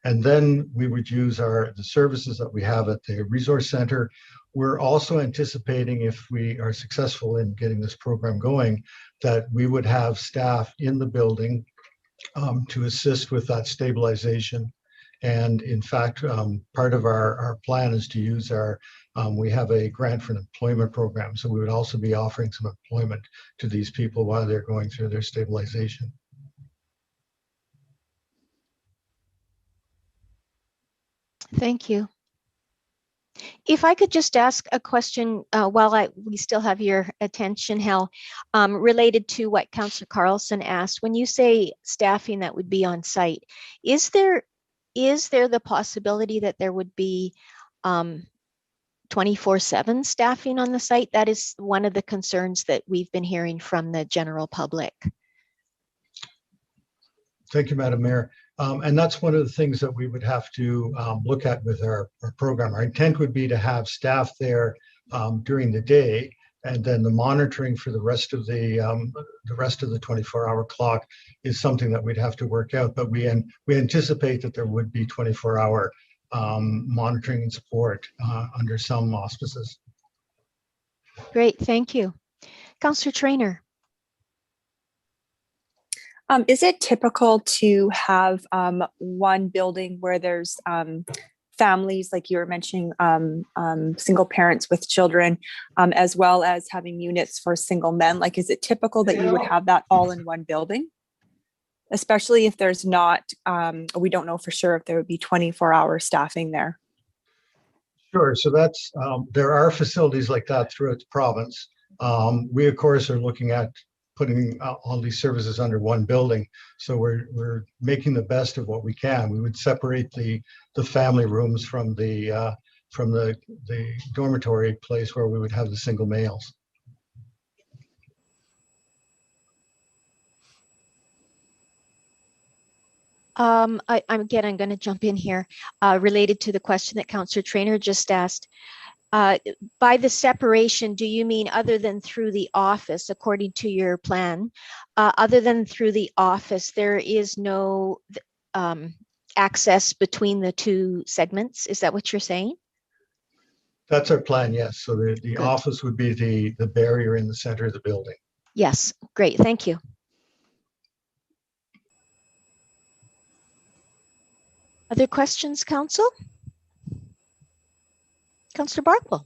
and then we would use the services that we have at the Resource Center. We're also anticipating, if we are successful in getting this program going, that we would have staff in the building to assist with that stabilization. And in fact, part of our plan is to use we have a grant for an employment program. So we would also be offering some employment to these people while they're going through their stabilization. Thank you. If I could just ask a question while we still have your attention, Hal, related to what Councillor Carlson asked. When you say staffing that would be on site, is there the possibility that there would be 24/7 staffing on the site? That is one of the concerns that we've been hearing from the general public. Thank you, Madam Mayor. And that's one of the things that we would have to look at with our program. Our intent would be to have staff there during the day, and then the monitoring for the rest of the 24-hour clock is something that we'd have to work out. But we anticipate that there would be 24-hour monitoring and support under some auspices. Great, thank you. Councillor Traynor. Is it typical to have one building where there's families, like you were mentioning, single parents with children, as well as having units for single men? Like, is it typical that you would have that all in one building? Especially if there's not, we don't know for sure if there would be 24-hour staffing there. Sure. So that's there are facilities like that throughout the province. We of course are looking at putting all these services under one building. So we're making the best of what we can. We would separate the family rooms from the dormitory place where we would have the single males. I'm going to jump in here related to the question that Councillor Traynor just asked. By the separation, do you mean other than through the office, according to your plan, other than through the office, there is no access between the two segments? Is that what you're saying? That's our plan, yes. So the office would be the barrier in the center of the building. Yes, great, thank you. Other questions, Council? Councillor Barkwell.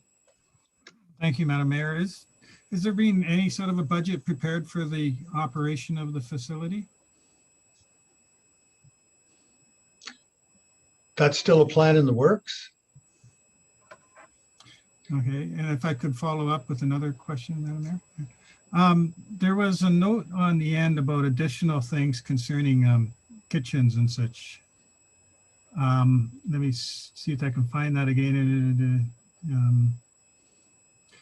Thank you, Madam Mayor. Is there been any sort of a budget prepared for the operation of the facility? That's still a plan in the works. Okay, and if I could follow up with another question, Madam Mayor. There was a note on the end about additional things concerning kitchens and such. Let me see if I can find that again.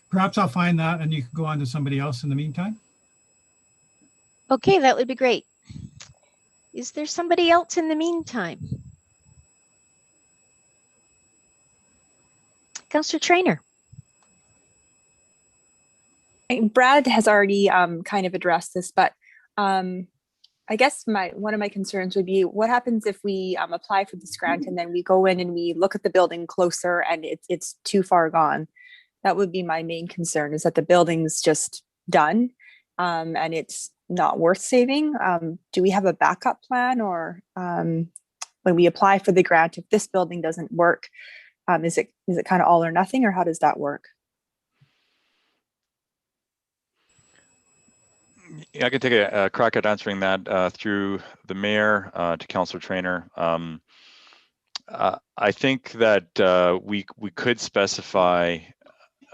Perhaps I'll find that and you can go on to somebody else in the meantime. Okay, that would be great. Is there somebody else in the meantime? Councillor Traynor. Brad has already kind of addressed this, but I guess one of my concerns would be what happens if we apply for this grant and then we go in and we look at the building closer and it's too far gone. That would be my main concern, is that the building's just done and it's not worth saving. Do we have a backup plan, or when we apply for the grant, if this building doesn't work, is it kind of all or nothing, or how does that work? Yeah, I can take a crack at answering that through the mayor to Councillor Traynor. I think that we could specify.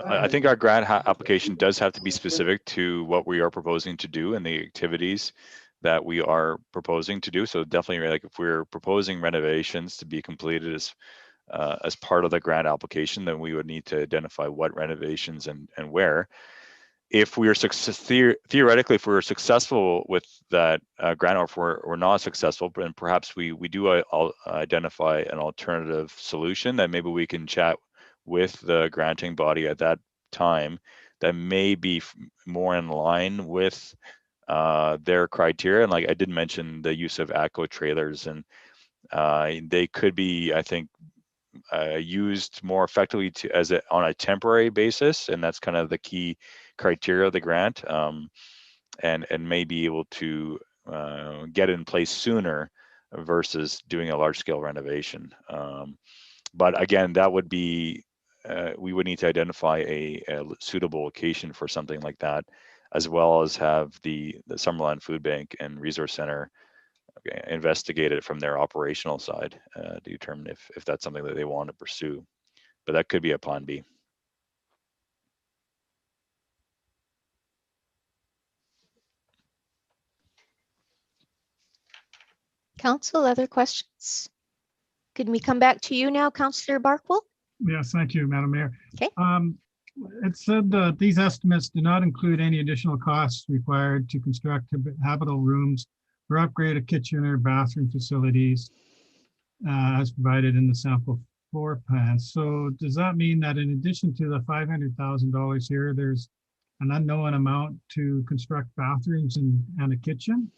I think our grant application does have to be specific to what we are proposing to do and the activities that we are proposing to do. So definitely, like if we're proposing renovations to be completed as part of the grant application, then we would need to identify what renovations and where. If we are theoretically, if we're successful with that grant, or if we're not successful, then perhaps we do identify an alternative solution that maybe we can chat with the granting body at that time that may be more in line with their criteria. And like I did mention the use of ATCO trailers, and they could be, I think, used more effectively on a temporary basis, and that's kind of the key criteria of the grant, and may be able to get it in place sooner versus doing a large scale renovation. But again, that would be we would need to identify a suitable location for something like that, as well as have the Summerland Food Bank and Resource Center investigate it from their operational side to determine if that's something that they want to pursue. But that could be a plan B. Council, other questions? Could we come back to you now, Councillor Barkwell? Yes, thank you, Madam Mayor. Okay. It said that these estimates do not include any additional costs required to construct habitable rooms or upgrade a kitchen or bathroom facilities as provided in the sample floor plan. So does that mean that in addition to the $500,000 here, there's an unknown amount to construct bathrooms and a kitchen?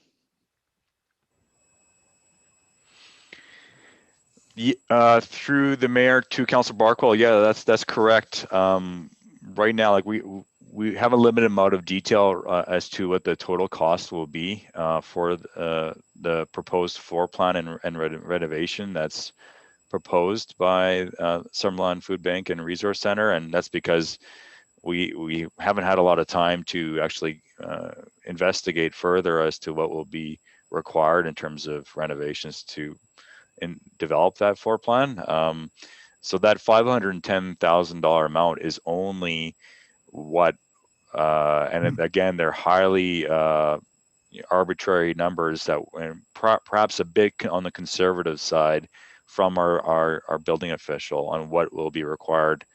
Through the mayor to Councilor Barkwell, yeah, that's correct. Right now, like we have a limited amount of detail as to what the total cost will be for the proposed floor plan and renovation that's proposed by Summerland Food Bank and Resource Center, and that's because we haven't had a lot of time to actually investigate further as to what will be required in terms of renovations to develop that floor plan. So that $510,000 amount is only what, and again, they're highly arbitrary numbers that perhaps a bit on the conservative side from our building official on what will be required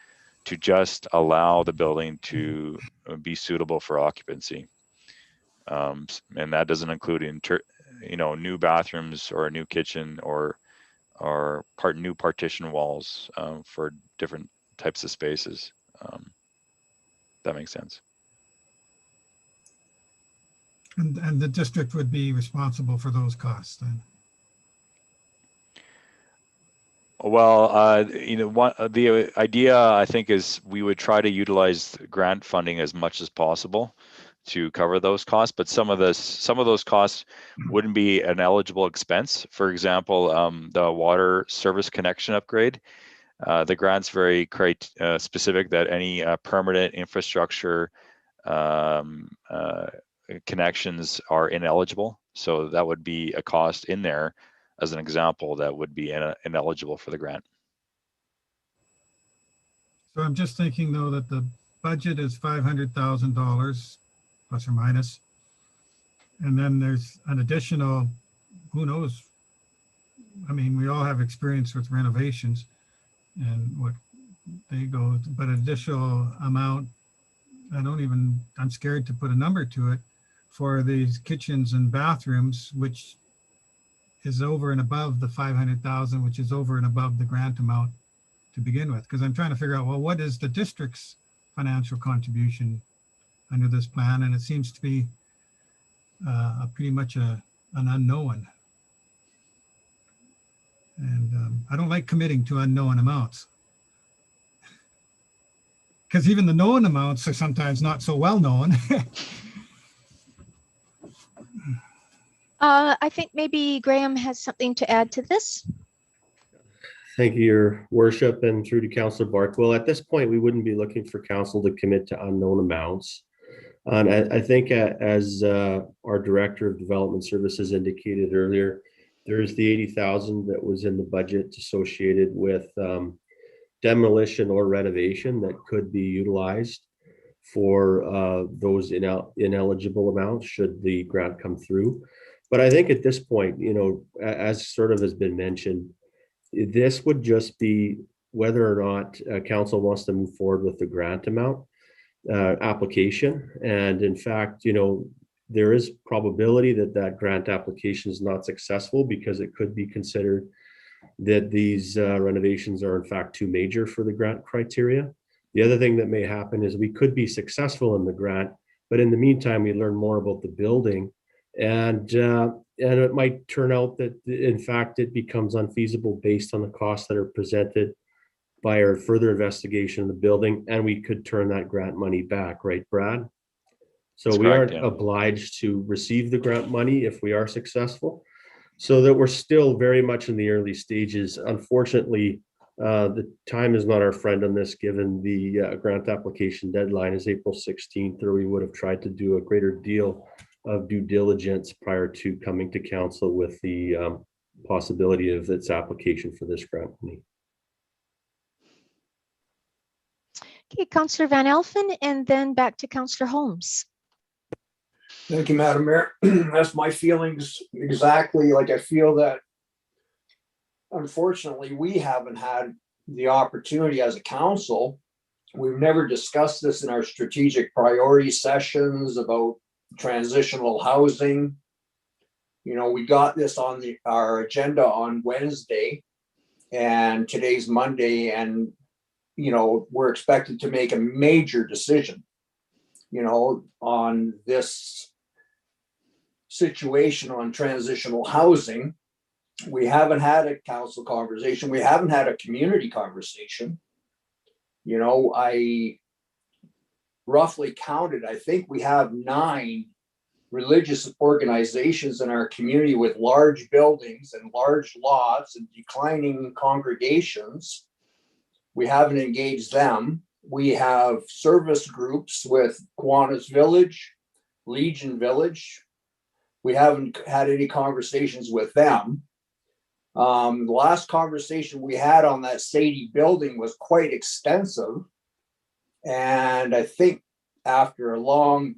to just allow the building to be suitable for occupancy. And that doesn't include new bathrooms or a new kitchen or new partition walls for different types of spaces. That makes sense. And the district would be responsible for those costs then? Well, the idea I think is we would try to utilize grant funding as much as possible to cover those costs, but some of those costs wouldn't be an eligible expense. For example, the water service connection upgrade, the grant's very specific that any permanent infrastructure connections are ineligible. So that would be a cost in there as an example that would be ineligible for the grant. So I'm just thinking though that the budget is $500,000 plus or minus. And then there's an additional, who knows? I mean, we all have experience with renovations and what they go, but additional amount, I'm scared to put a number to it for these kitchens and bathrooms, which is over and above the 500,000, which is over and above the grant amount to begin with. Because I'm trying to figure out, well, what is the district's financial contribution under this plan? And it seems to be pretty much an unknown. And I don't like committing to unknown amounts. Because even the known amounts are sometimes not so well known. I think maybe Graham has something to add to this. Thank you, Your Worship, and through to Councillor Barkwell. At this point, we wouldn't be looking for council to commit to unknown amounts. And I think as our Director of Development Services indicated earlier, there's the 80,000 that was in the budget associated with demolition or renovation that could be utilized for those ineligible amounts should the grant come through. But I think at this point, as sort of has been mentioned, this would just be whether or not council wants to move forward with the grant amount application. And in fact, there is probability that grant application is not successful because it could be considered that these renovations are in fact too major for the grant criteria. The other thing that may happen is we could be successful in the grant, but in the meantime, we learn more about the building, and it might turn out that in fact it becomes unfeasible based on the costs that are presented by our further investigation of the building, and we could turn that grant money back, right, Brad? So we aren't obliged to receive the grant money if we are successful. So that we're still very much in the early stages. Unfortunately, the time is not our friend on this, given the grant application deadline is April 16th, or we would have tried to do a greater deal of due diligence prior to coming to council with the possibility of its application for this grant money. Okay, Councillor Van Elfen, and then back to Councillor Holmes. Thank you, Madam Mayor. That's my feelings exactly. Like, I feel that unfortunately we haven't had the opportunity as a council. We've never discussed this in our strategic priority sessions about transitional housing. You know, we got this on our agenda on Wednesday, and today's Monday, and you know, we're expected to make a major decision, you know, on this situation on transitional housing. We haven't had a council conversation. We haven't had a community conversation. You know, I roughly counted, I think we have 9 religious organizations in our community with large buildings and large lots and declining congregations. We haven't engaged them. We have service groups with Kiwanis Village, Legion Village. We haven't had any conversations with them. The last conversation we had on that Sadie building was quite extensive. And I think after a long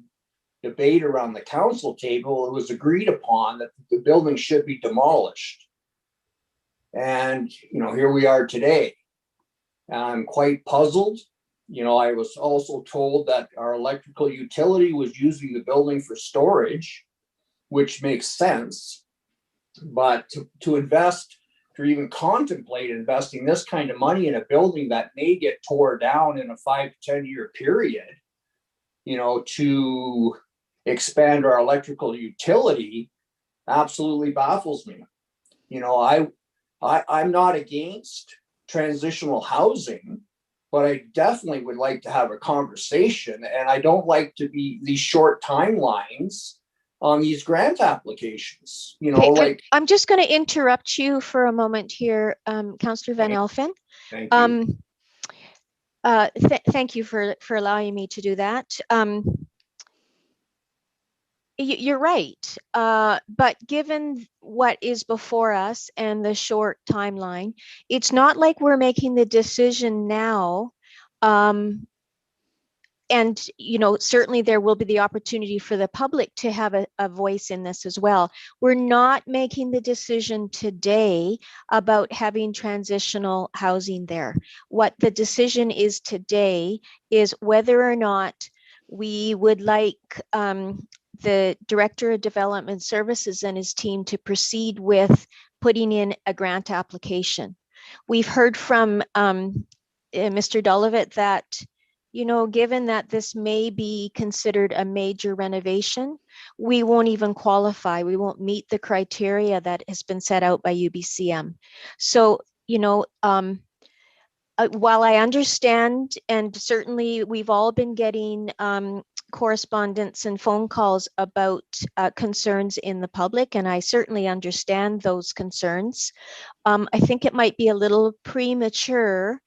debate around the council table, it was agreed upon that the building should be demolished. And, you know, here we are today. I'm quite puzzled. You know, I was also told that our electrical utility was using the building for storage, which makes sense. But to invest, to even contemplate investing this kind of money in a building that may get tore down in a 5 to 10 year period, you know, to expand our electrical utility absolutely baffles me. You know, I'm not against transitional housing, but I definitely would like to have a conversation, and I don't like to be these short timelines on these grant applications. You know, Okay, I'm just going to interrupt you for a moment here, Councillor Van Elfen. Thank you. Thank you for allowing me to do that. You're right, but given what is before us and the short timeline, it's not like we're making the decision now. And, you know, certainly there will be the opportunity for the public to have a voice in this as well. We're not making the decision today about having transitional housing there. What the decision is today is whether or not we would like the Director of Development Services and his team to proceed with putting in a grant application. We've heard from Mr. Dolovitt that, you know, given that this may be considered a major renovation, we won't even qualify. We won't meet the criteria that has been set out by UBCM. So, you know, while I understand, and certainly we've all been getting correspondence and phone calls about concerns in the public, and I certainly understand those concerns. I think it might be a little premature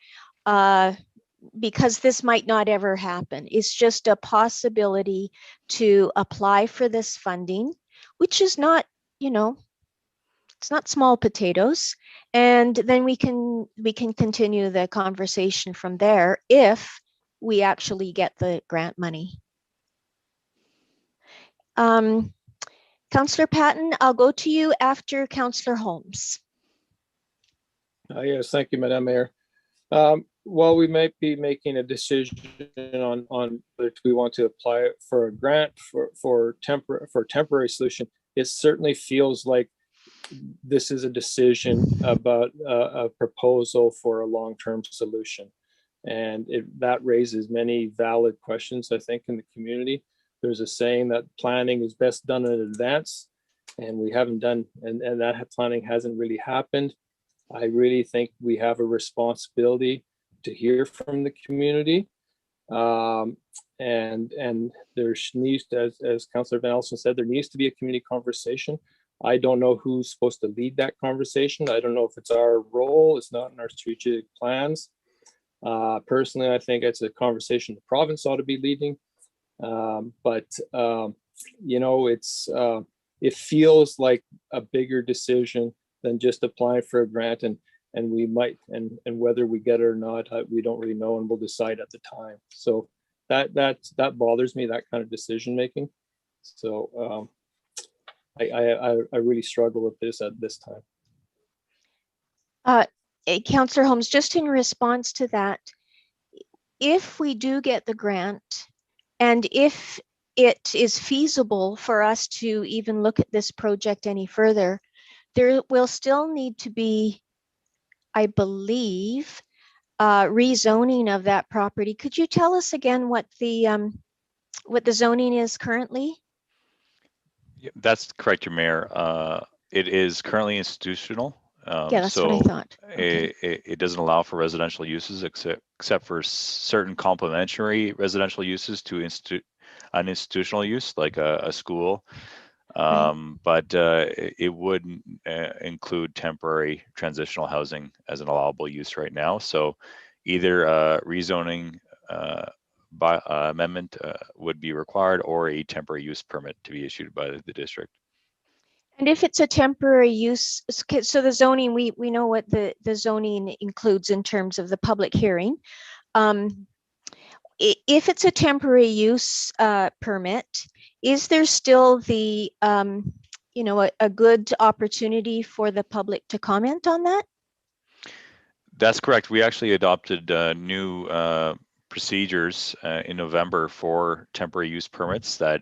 because this might not ever happen. It's just a possibility to apply for this funding, which is not, you know, it's not small potatoes. And then we can continue the conversation from there if we actually get the grant money. Councillor Patton, I'll go to you after Councillor Holmes. Yes, thank you, Madam Mayor. While we might be making a decision on whether we want to apply for a grant for temporary solution, it certainly feels like this is a decision about a proposal for a long-term solution. And that raises many valid questions, I think, in the community. There's a saying that planning is best done in advance, and we haven't done, and that planning hasn't really happened. I really think we have a responsibility to hear from the community. And there needs to, as Councillor Van Elsen said, there needs to be a community conversation. I don't know who's supposed to lead that conversation. I don't know if it's our role. It's not in our strategic plans. Personally, I think it's a conversation the province ought to be leading. But you know, it feels like a bigger decision than just applying for a grant, and we might, and whether we get it or not, we don't really know, and we'll decide at the time. So that bothers me, that kind of decision making. So I really struggle with this at this time. Councillor Holmes, just in response to that, if we do get the grant, and if it is feasible for us to even look at this project any further, there will still need to be, I believe, rezoning of that property. Could you tell us again what the zoning is currently? Yeah, that's correct, your mayor. It is currently institutional. Yeah, that's what I thought. Okay. It doesn't allow for residential uses except for certain complementary residential uses to an institutional use, like a school. But it wouldn't include temporary transitional housing as an allowable use right now. So either rezoning by amendment would be required, or a temporary use permit to be issued by the district. And if it's a temporary use, so the zoning, we know what the zoning includes in terms of the public hearing. If it's a temporary use permit, is there still the, you know, a good opportunity for the public to comment on that? That's correct. We actually adopted new procedures in November for temporary use permits that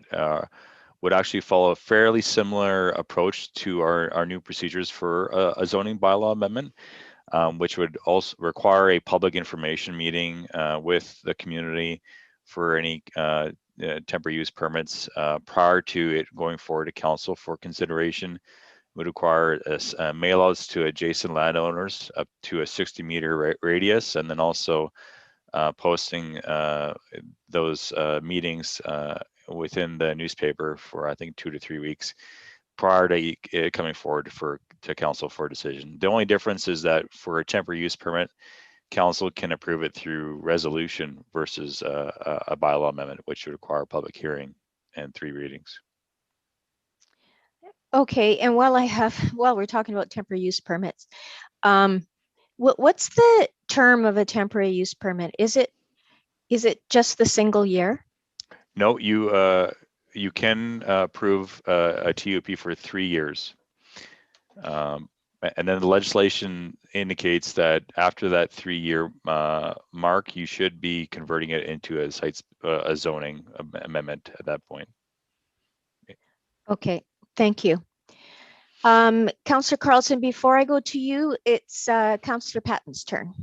would actually follow a fairly similar approach to our new procedures for a zoning bylaw amendment, which would also require a public information meeting with the community for any temporary use permits prior to it going forward to council for consideration. Would require mail outs to adjacent landowners up to a 60-meter radius, and then also posting those meetings within the newspaper for, I think, 2 to 3 weeks prior to it coming forward to council for a decision. The only difference is that for a temporary use permit, council can approve it through resolution versus a bylaw amendment, which would require a public hearing and 3 readings. Okay, and while we're talking about temporary use permits, what's the term of a temporary use permit? Is it just the single year? No, you can approve a TUP for 3 years. And then the legislation indicates that after that 3-year mark, you should be converting it into a zoning amendment at that point. Okay, thank you. Councillor Carlson, before I go to you, it's Councillor Patton's turn.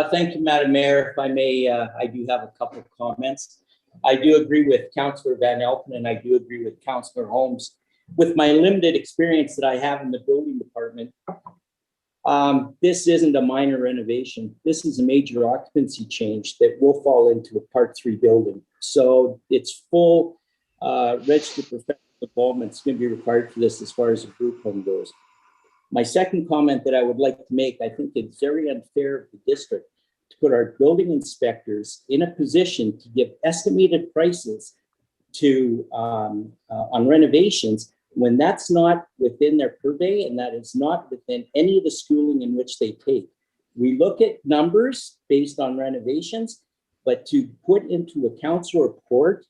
Thank you, Madam Mayor. If I may, I do have a couple of comments. I do agree with Councillor Van Elpen, and I do agree with Councillor Holmes. With my limited experience that I have in the building department, this isn't a minor renovation. This is a major occupancy change that will fall into a Part 3 building. So it's full registered professional involvement is going to be required for this as far as a group home goes. My second comment that I would like to make, I think it's very unfair of the district to put our building inspectors in a position to give estimated prices to on renovations when that's not within their purvey and that is not within any of the schooling in which they take. We look at numbers based on renovations, but to put into a council report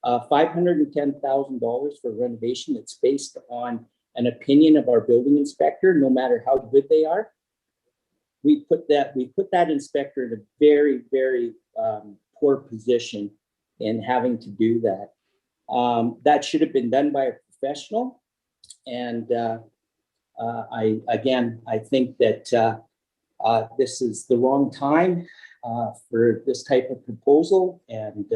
$510,000 for renovation that's based on an opinion of our building inspector, no matter how good they are, we put that inspector in a very, very poor position in having to do that. That should have been done by a professional. And I think that this is the wrong time for this type of proposal. And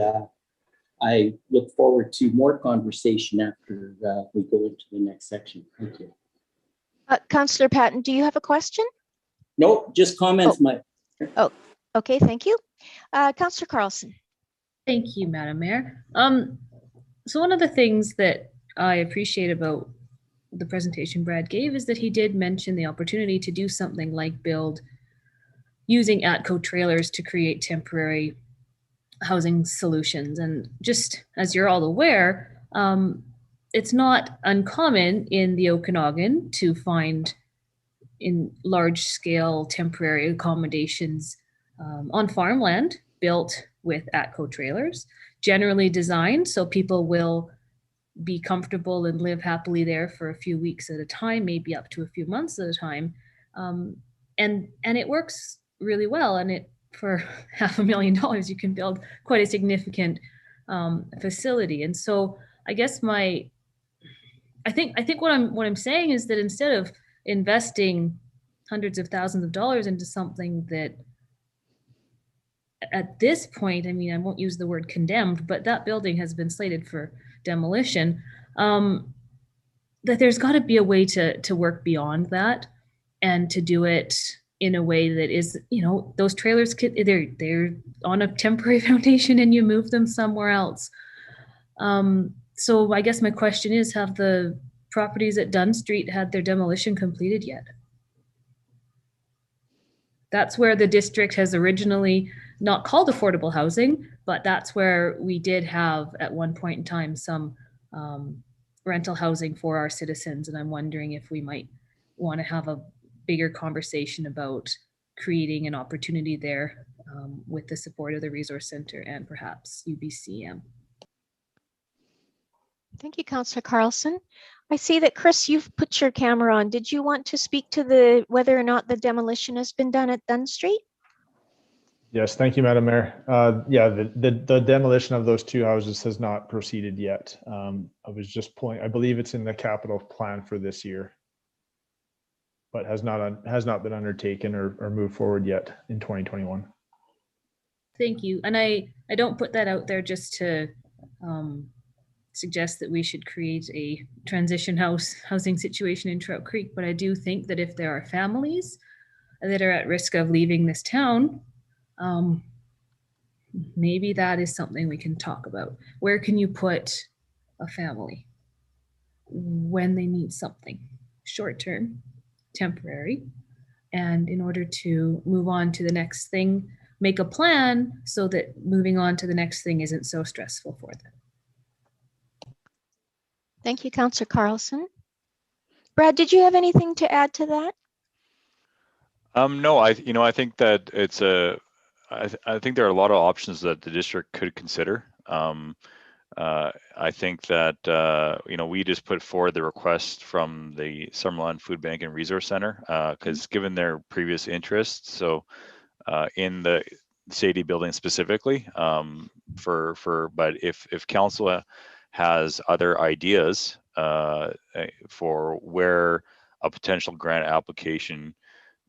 I look forward to more conversation after we go into the next section. Thank you. Councillor Patton, do you have a question? Nope, just comments. Oh, okay, thank you. Councillor Carlson. Thank you, Madam Mayor. So one of the things that I appreciate about the presentation Brad gave is that he did mention the opportunity to do something like build using ATCO trailers to create temporary housing solutions. And just as you're all aware, it's not uncommon in the Okanagan to find in large scale temporary accommodations on farmland built with ATCO trailers, generally designed so people will be comfortable and live happily there for a few weeks at a time, maybe up to a few months at a time. And it works really well. And it, for $500,000, you can build quite a significant facility. And so I guess I think what I'm saying is that instead of investing hundreds of thousands of dollars into something that at this point, I mean, I won't use the word condemned, but that building has been slated for demolition, that there's got to be a way to work beyond that and to do it in a way that is, those trailers they're on a temporary foundation and you move them somewhere else. So I guess my question is, have the properties at Dunn Street had their demolition completed yet? That's where the district has originally not called affordable housing, but that's where we did have at one point in time some rental housing for our citizens. And I'm wondering if we might want to have a bigger conversation about creating an opportunity there with the support of the Resource Center and perhaps UBCM. Thank you, Councillor Carlson. I see that, Chris, you've put your camera on. Did you want to speak to whether or not the demolition has been done at Dunn Street? Yes, thank you, Madam Mayor. Yeah, the demolition of those two houses has not proceeded yet. I was just I believe it's in the capital plan for this year, but has not been undertaken or moved forward yet in 2021. Thank you. And I don't put that out there just to suggest that we should create a transition housing situation in Trout Creek, but I do think that if there are families that are at risk of leaving this town, maybe that is something we can talk about. Where can you put a family when they need something short-term, temporary, and in order to move on to the next thing, make a plan so that moving on to the next thing isn't so stressful for them. Thank you, Councillor Carlson. Brad, did you have anything to add to that? No, I think that I think there are a lot of options that the district could consider. I think that we just put forward the request from the Summerland Food Bank and Resource Center because given their previous interests, so in the Sadie building specifically, but if council has other ideas for where a potential grant application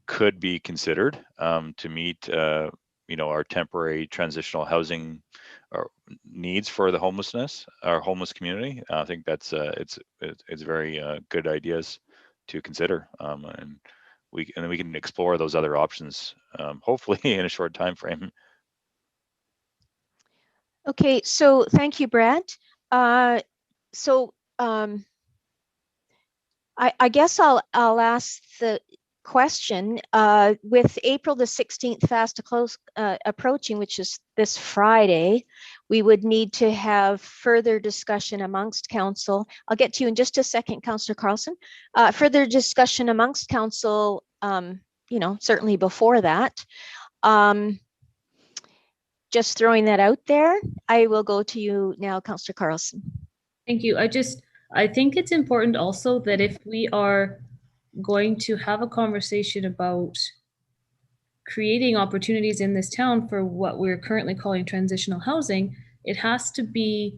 could be considered to meet our temporary transitional housing needs for the homeless community. I think that's it's very good ideas to consider, and we can explore those other options hopefully in a short time frame. Okay, so thank you, Brad. I guess I'll ask the question, with April the 16th fast approaching, which is this Friday, we would need to have further discussion amongst council. I'll get to you in just a second, Councillor Carlson. Further discussion amongst council, certainly before that. Just throwing that out there. I will go to you now, Councillor Carlson. Thank you. I think it's important also that if we are going to have a conversation about creating opportunities in this town for what we're currently calling transitional housing, it has to be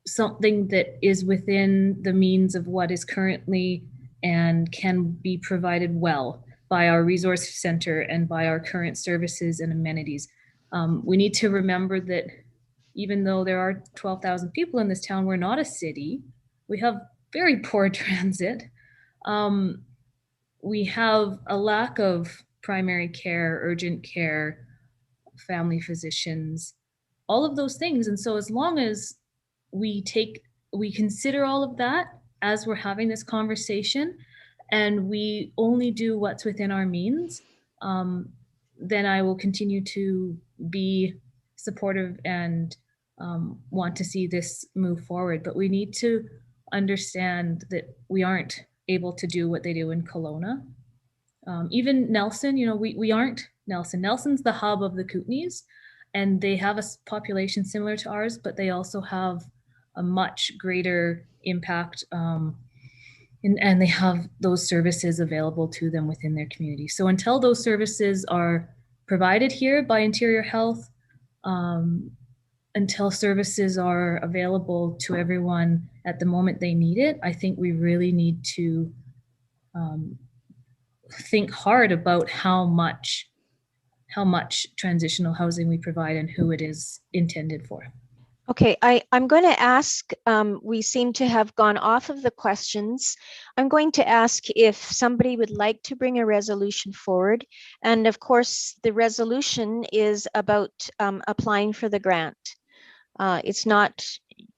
something that is within the means of what is currently and can be provided well by our resource center and by our current services and amenities. We need to remember that even though there are 12,000 people in this town, we're not a city. We have very poor transit. We have a lack of primary care, urgent care, family physicians, all of those things. And so as long as we consider all of that as we're having this conversation and we only do what's within our means, then I will continue to be supportive and want to see this move forward. But we need to understand that we aren't able to do what they do in Kelowna. Even Nelson, we aren't Nelson. Nelson's the hub of the Kootenays, and they have a population similar to ours, but they also have a much greater impact, and they have those services available to them within their community. So until those services are provided here by Interior Health, until services are available to everyone at the moment they need it, I think we really need to think hard about how much transitional housing we provide and who it is intended for. Okay, I'm going to ask, we seem to have gone off of the questions. I'm going to ask if somebody would like to bring a resolution forward. And of course, the resolution is about applying for the grant. It's not,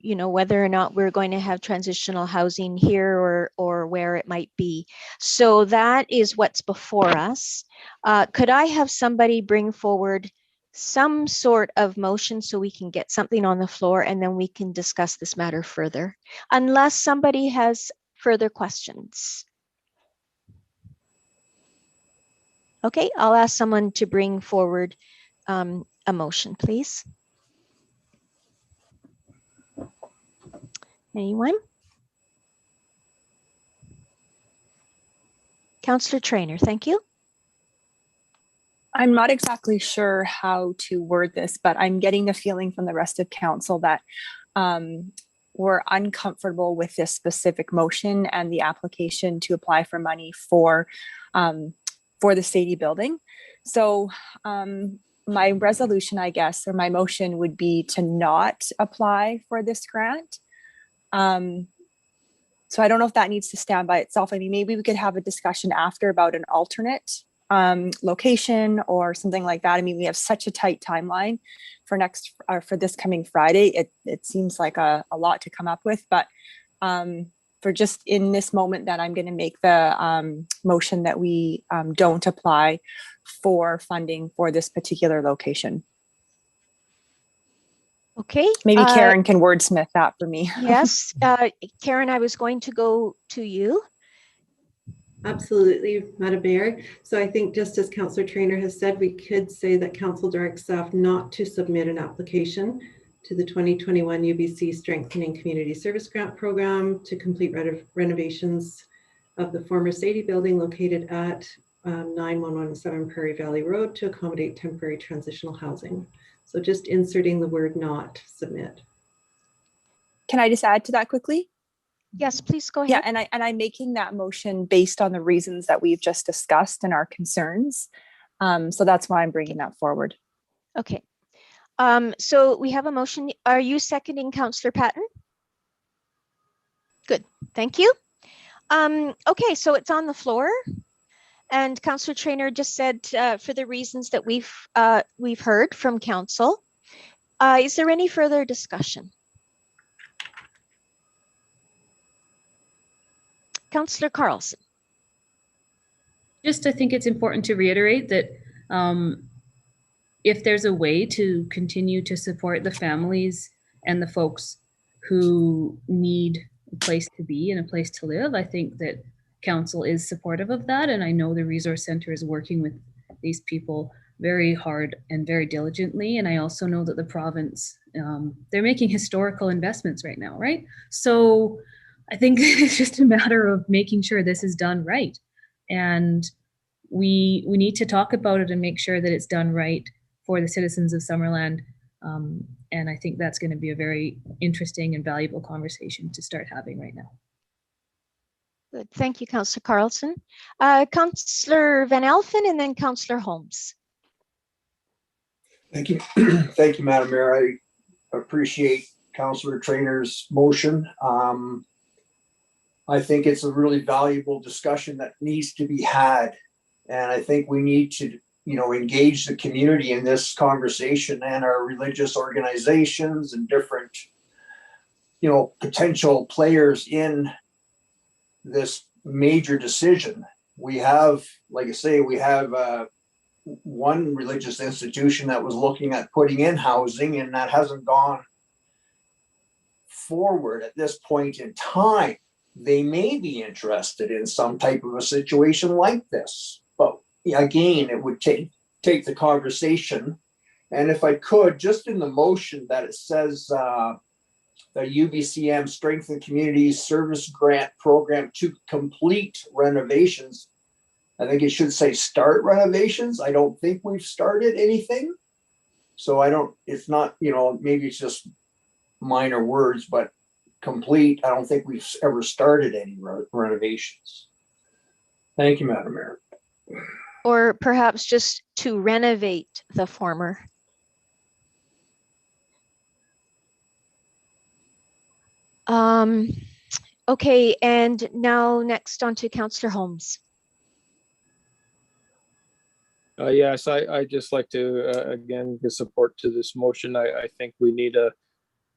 whether or not we're going to have transitional housing here or where it might be. So that is what's before us. Could I have somebody bring forward some sort of motion so we can get something on the floor and then we can discuss this matter further, unless somebody has further questions? Okay, I'll ask someone to bring forward a motion, please. Anyone? Councillor Traynor, thank you. I'm not exactly sure how to word this, but I'm getting the feeling from the rest of council that we're uncomfortable with this specific motion and the application to apply for money for the Sadie building. So my resolution, I guess, or my motion would be to not apply for this grant. So I don't know if that needs to stand by itself. I mean, maybe we could have a discussion after about an alternate location or something like that. I mean, we have such a tight timeline for this coming Friday. It seems like a lot to come up with, but for just in this moment that I'm going to make the motion that we don't apply for funding for this particular location. Okay. Maybe Karen can wordsmith that for me. Yes, Karen, I was going to go to you. Absolutely, Madam Mayor. So I think just as Councillor Traynor has said, we could say that council directs staff not to submit an application to the 2021 UBC Strengthening Community Service Grant Program to complete renovations of the former Sadie building located at 9117 Prairie Valley Road to accommodate temporary transitional housing. So just inserting the word not submit. Can I just add to that quickly? Yes, please go ahead. Yeah, and I'm making that motion based on the reasons that we've just discussed and our concerns. So that's why I'm bringing that forward. Okay. So we have a motion. Are you seconding, Councillor Patton? Good, thank you. Okay, so it's on the floor. And Councillor Traynor just said for the reasons that we've heard from council. Is there any further discussion? Councillor Carlson. I think it's important to reiterate that if there's a way to continue to support the families and the folks who need a place to be and a place to live, I think that council is supportive of that. And I know the Resource Center is working with these people very hard and very diligently. And I also know that the province, they're making historical investments right now, right? So I think it's just a matter of making sure this is done right. And we need to talk about it and make sure that it's done right for the citizens of Summerland. And I think that's going to be a very interesting and valuable conversation to start having right now. Good, thank you, Councillor Carlson. Councillor Van Alphen and then Councillor Holmes. Thank you. Thank you, Madam Mayor. I appreciate Councillor Traynor's motion. I think it's a really valuable discussion that needs to be had. And I think we need to, engage the community in this conversation and our religious organizations and different, potential players in this major decision. We have, like I say, we have one religious institution that was looking at putting in housing, and that hasn't gone forward at this point in time. They may be interested in some type of a situation like this, but again, it would take the conversation. And if I could, just in the motion that it says the UBCM Strengthen Community Service Grant Program to complete renovations, I think it should say start renovations. I don't think we've started anything. So it's not, maybe it's just minor words, but complete, I don't think we've ever started any renovations. Thank you, Madam Mayor. Or perhaps just to renovate the former. Okay, and now next on to Councillor Holmes. Yes, I just like to, again, give support to this motion. I think we need a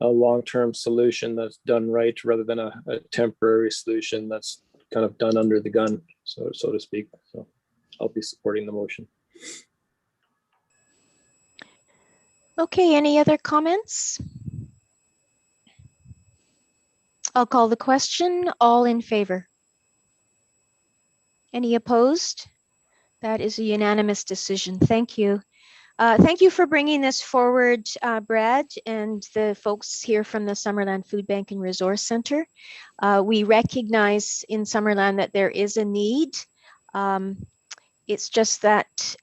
long-term solution that's done right rather than a temporary solution that's kind of done under the gun, so to speak. So I'll be supporting the motion. Okay, any other comments? I'll call the question. All in favor? Any opposed? That is a unanimous decision. Thank you. Thank you for bringing this forward, Brad, and the folks here from the Summerland Food Bank and Resource Center. We recognize in Summerland that there is a need. It's just that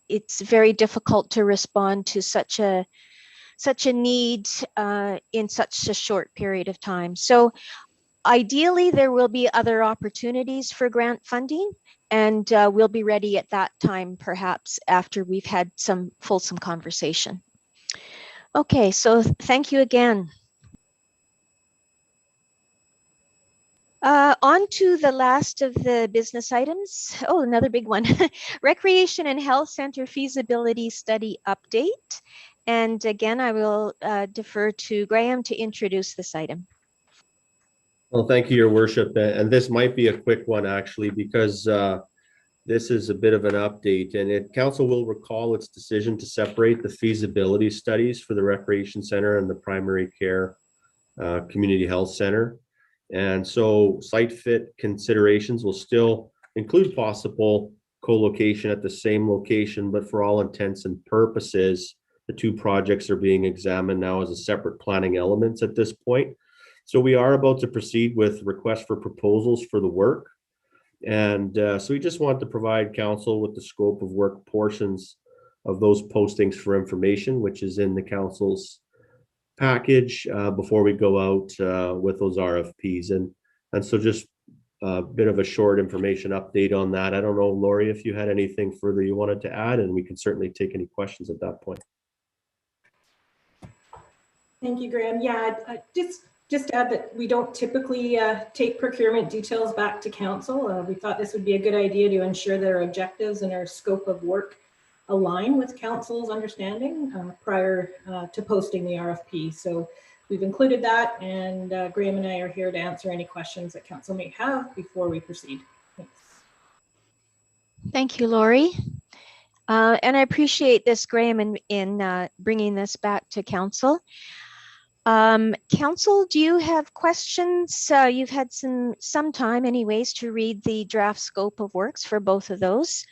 it's very difficult to respond to such a need in such a short period of time. So ideally, there will be other opportunities for grant funding, and we'll be ready at that time, perhaps after we've had some fulsome conversation. Okay, so thank you again. On to the last of the business items. Oh, another big one. Recreation and Health Center feasibility study update. And again, I will defer to Graham to introduce this item. Well, thank you, Your Worship. And this might be a quick one, actually, because this is a bit of an update. And Council will recall its decision to separate the feasibility studies for the Recreation Center and the Primary Care Community Health Center. And so site fit considerations will still include possible co-location at the same location, but for all intents and purposes, the two projects are being examined now as a separate planning elements at this point. So we are about to proceed with requests for proposals for the work. And so we just want to provide Council with the scope of work portions of those postings for information, which is in the Council's package before we go out with those RFPs. And so just a bit of a short information update on that. I don't know, Lori, if you had anything further you wanted to add, and we can certainly take any questions at that point. Thank you, Graham. Yeah, just add that we don't typically take procurement details back to Council. We thought this would be a good idea to ensure that our objectives and our scope of work align with Council's understanding prior to posting the RFP. So we've included that, and Graham and I are here to answer any questions that Council may have before we proceed. Thanks. Thank you, Lori. And I appreciate this, Graham, in bringing this back to Council. Council, do you have questions? You've had some time anyways to read the draft scope of works for both of those.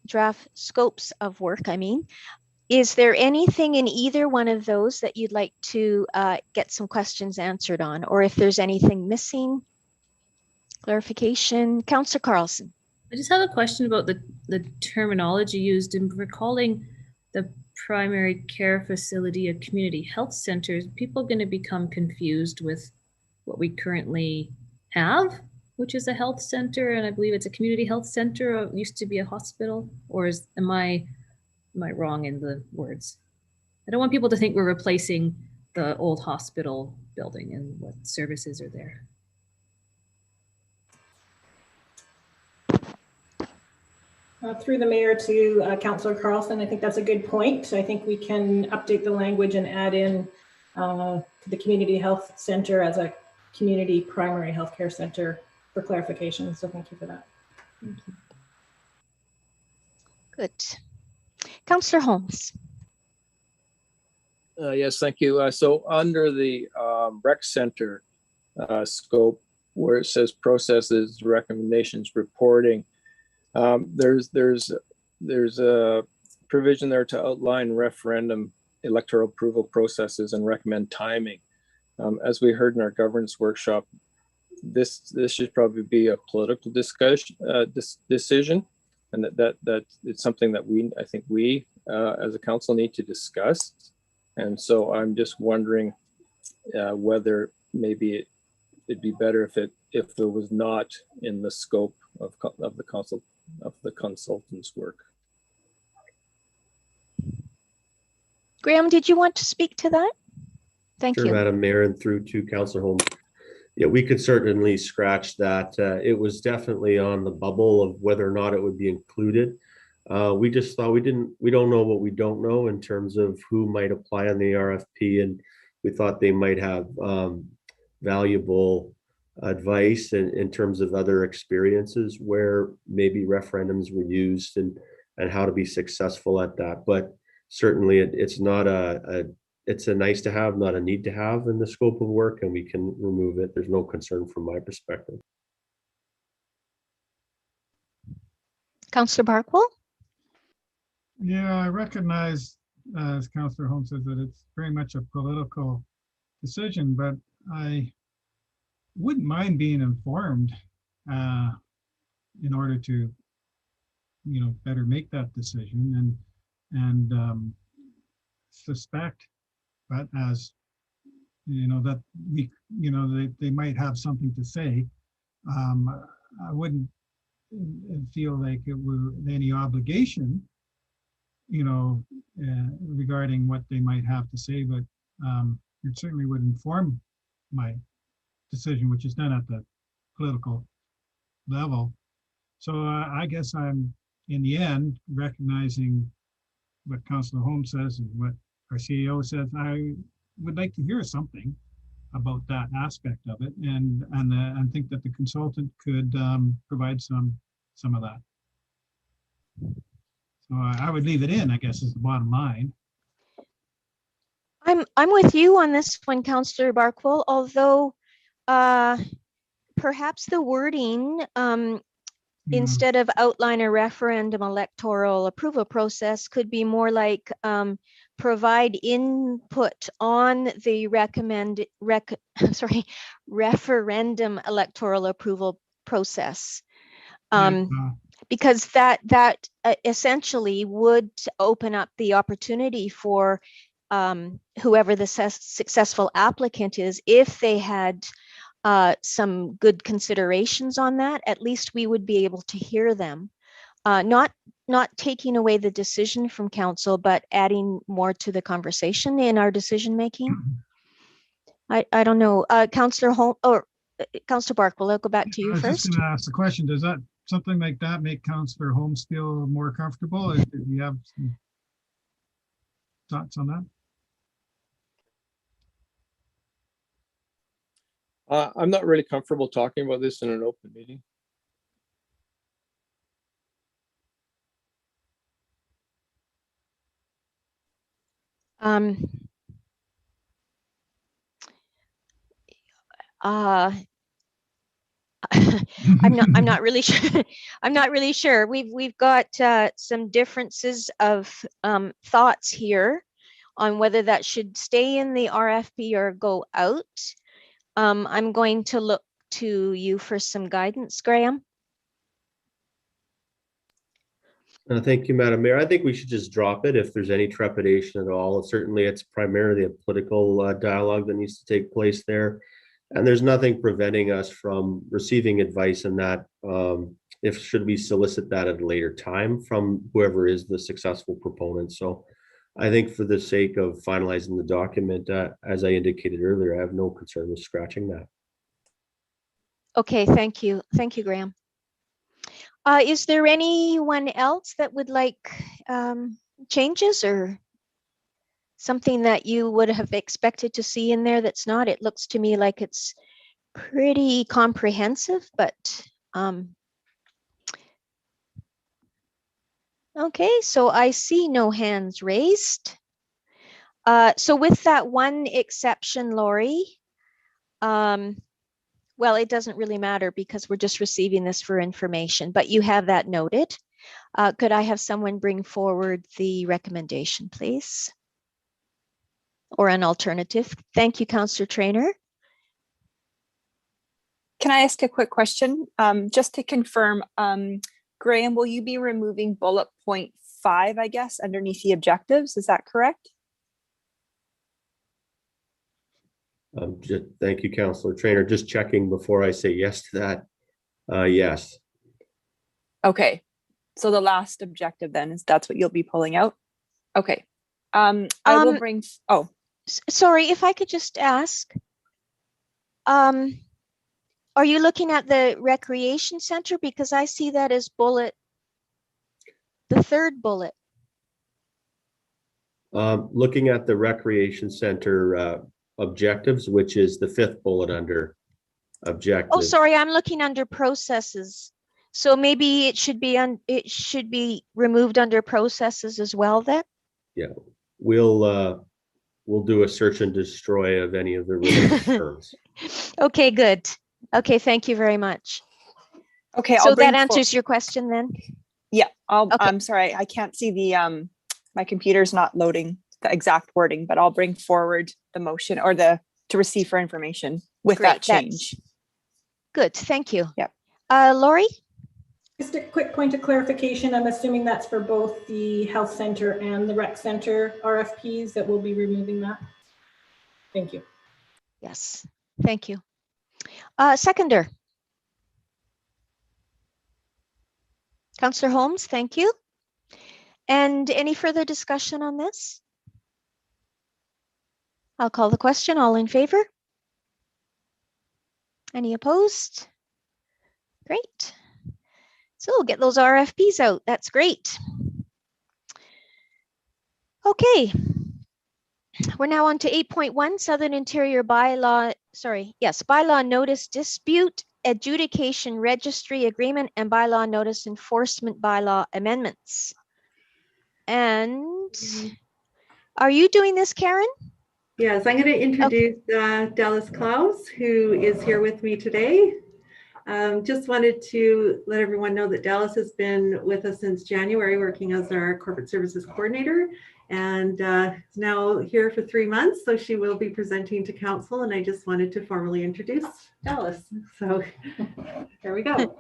Draft scopes of work, I mean. Is there anything in either one of those that you'd like to get some questions answered on, or if there's anything missing? Clarification. Councillor Carlson. I just have a question about the terminology used in recalling the primary care facility, a community health center. Is people going to become confused with what we currently have, which is a health center, and I believe it's a community health center, it used to be a hospital, or am I wrong in the words? I don't want people to think we're replacing the old hospital building and what services are there. Through the mayor to Councillor Carlson, I think that's a good point. I think we can update the language and add in the community health center as a community primary healthcare center for clarification. So thank you for that. Thank you. Good. Councillor Holmes. Yes, thank you. So under the rec center scope, where it says processes, recommendations, reporting, there's a provision there to outline referendum electoral approval processes and recommend timing. As we heard in our governance workshop, this should probably be a political discussion decision, and that it's something that I think we as a council need to discuss. And so I'm just wondering whether maybe it'd be better if it was not in the scope of the consultant's work. Graham, did you want to speak to that? Thank Sure, you. Madam Mayor, and through to Councillor Holmes. Yeah, we could certainly scratch that. It was definitely on the bubble of whether or not it would be included. We just thought we don't know what we don't know in terms of who might apply on the RFP, and we thought they might have valuable advice in terms of other experiences where maybe referendums were used and how to be successful at that. But certainly it's not it's a nice to have, not a need to have in the scope of work, and we can remove it. There's no concern from my perspective. Councillor Barkwell? Yeah, I recognize, as Councillor Holmes says, that it's very much a political decision, but I wouldn't mind being informed in order to, better make that decision, and suspect that as that they might have something to say. I wouldn't feel like it were any obligation regarding what they might have to say, but it certainly would inform my decision, which is done at the political level. So I guess I'm, in the end, recognizing what Councillor Holmes says and what our CEO says. I would like to hear something about that aspect of it, and think that the consultant could provide some of that. So I would leave it in, I guess, is the bottom line. I'm with you on this one, Councillor Barkwell, although perhaps the wording instead of outline a referendum electoral approval process could be more like provide input on the referendum electoral approval process. Because that essentially would open up the opportunity for whoever the successful applicant is, if they had some good considerations on that, at least we would be able to hear them. Not taking away the decision from council, but adding more to the conversation in our decision making. I don't know, Councillor Holmes or Councillor Barkwell, I'll go back to you first. I was just going to ask the question: does that something like that make Councillor Holmes feel more comfortable? Or do you have some thoughts on that? I'm not really comfortable talking about this in an open meeting. I'm not really sure. I'm not really sure. We've got some differences of thoughts here on whether that should stay in the RFP or go out. I'm going to look to you for some guidance, Graham. Thank you, Madam Mayor. I think we should just drop it if there's any trepidation at all. Certainly, it's primarily a political dialogue that needs to take place there. And there's nothing preventing us from receiving advice in that, if should we solicit that at a later time from whoever is the successful proponent. So I think for the sake of finalizing the document, as I indicated earlier, I have no concern with scratching that. Okay, thank you. Thank you, Graham. Is there anyone else that would like changes or something that you would have expected to see in there that's not? It looks to me like it's pretty comprehensive, but Okay, so I see no hands raised. So with that one exception, Lori, well, it doesn't really matter because we're just receiving this for information, but you have that noted. Could I have someone bring forward the recommendation, please? Or an alternative? Thank you, Councillor Trainer. Can I ask a quick question? Just to confirm, Graham, will you be removing bullet point 5, I guess, underneath the objectives? Is that correct? Thank you, Councillor Trainer. Just checking before I say yes to that. Yes. Okay. So the last objective then is that's what you'll be pulling out? Okay. I will bring, oh. Sorry, if I could just ask, are you looking at the recreation center? Because I see that as bullet, the third bullet. Looking at the recreation center objectives, which is the 5th bullet under objectives. Oh, sorry, I'm looking under processes. So maybe it should be removed under processes as well then? Yeah, we'll do a search and destroy of any of the related terms. Okay, good. Okay, thank you very much. Okay, so that answers your question then? Yeah, Okay. I'm sorry, I can't see the, my computer's not loading the exact wording, but I'll bring forward the motion or to receive for information with Great, that change. Good, thank you. Yep. Lori? Just a quick point of clarification. I'm assuming that's for both the health center and the rec center RFPs that we'll be removing that. Thank you. Yes, thank you. Seconder. Councillor Holmes, thank you. And any further discussion on this? I'll call the question. All in favor? Any opposed? Great. So we'll get those RFPs out. That's great. Okay. We're now on to 8.1 Southern Interior Bylaw, Bylaw Notice Dispute Adjudication Registry Agreement and Bylaw Notice Enforcement Bylaw Amendments. And are you doing this, Karen? Yes, I'm going to introduce Dallas Klaus, who is here with me today. Just wanted to let everyone know that Dallas has been with us since January, working as our corporate services coordinator, and is now here for 3 months. So she will be presenting to council, and I just wanted to formally introduce Dallas. So there we go.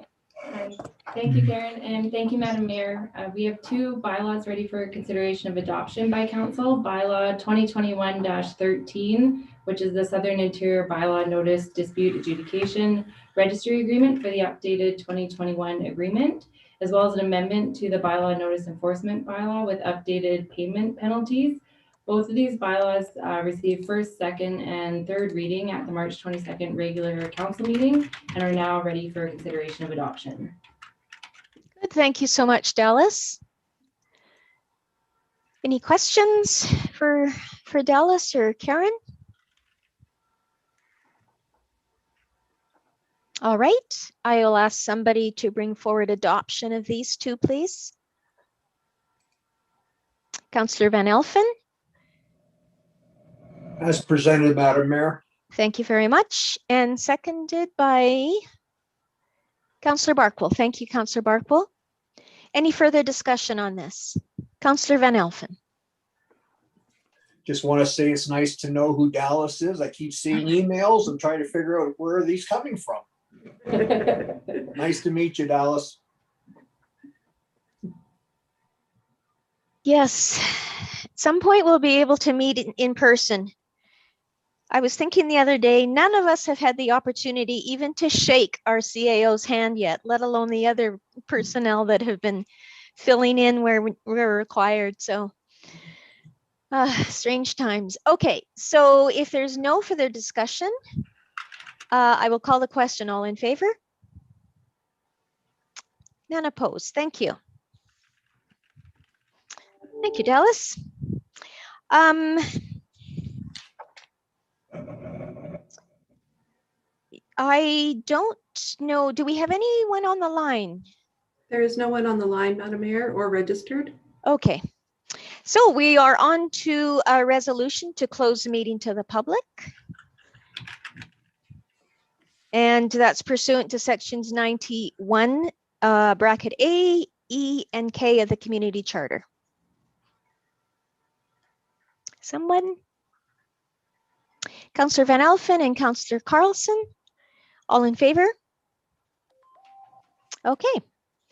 Thank you, Karen, and thank you, Madam Mayor. We have 2 bylaws ready for consideration of adoption by council. Bylaw 2021-13, which is the Southern Interior Bylaw Notice Dispute Adjudication Registry Agreement for the updated 2021 agreement, as well as an amendment to the Bylaw Notice Enforcement Bylaw with updated payment penalties. Both of these bylaws received first, second, and third reading at the March 22nd regular council meeting and are now ready for consideration of adoption. Good, thank you so much, Dallas. Any questions for Dallas or Karen? All right, I will ask somebody to bring forward adoption of these 2, please. Councillor Van Elfen. As presented, Madam Mayor. Thank you very much. And seconded by Councillor Barkwell. Thank you, Councillor Barkwell. Any further discussion on this? Councillor Van Elfen. Just want to say it's nice to know who Dallas is. I keep seeing emails and trying to figure out where are these coming from. Nice to meet you, Dallas. Yes, at some point we'll be able to meet in person. I was thinking the other day, none of us have had the opportunity even to shake our CAO's hand yet, let alone the other personnel that have been filling in where we're required. So strange times. Okay, so if there's no further discussion, I will call the question. All in favor? None opposed. Thank you. Thank you, Dallas. I don't know. Do we have anyone on the line? There is no one on the line, Madam Mayor, or registered. Okay. So we are on to a resolution to close the meeting to the public. And that's pursuant to sections 91, bracket A, E, and K of the Community Charter. Someone? Councillor Van Alphen and Councillor Carlson, all in favor? Okay,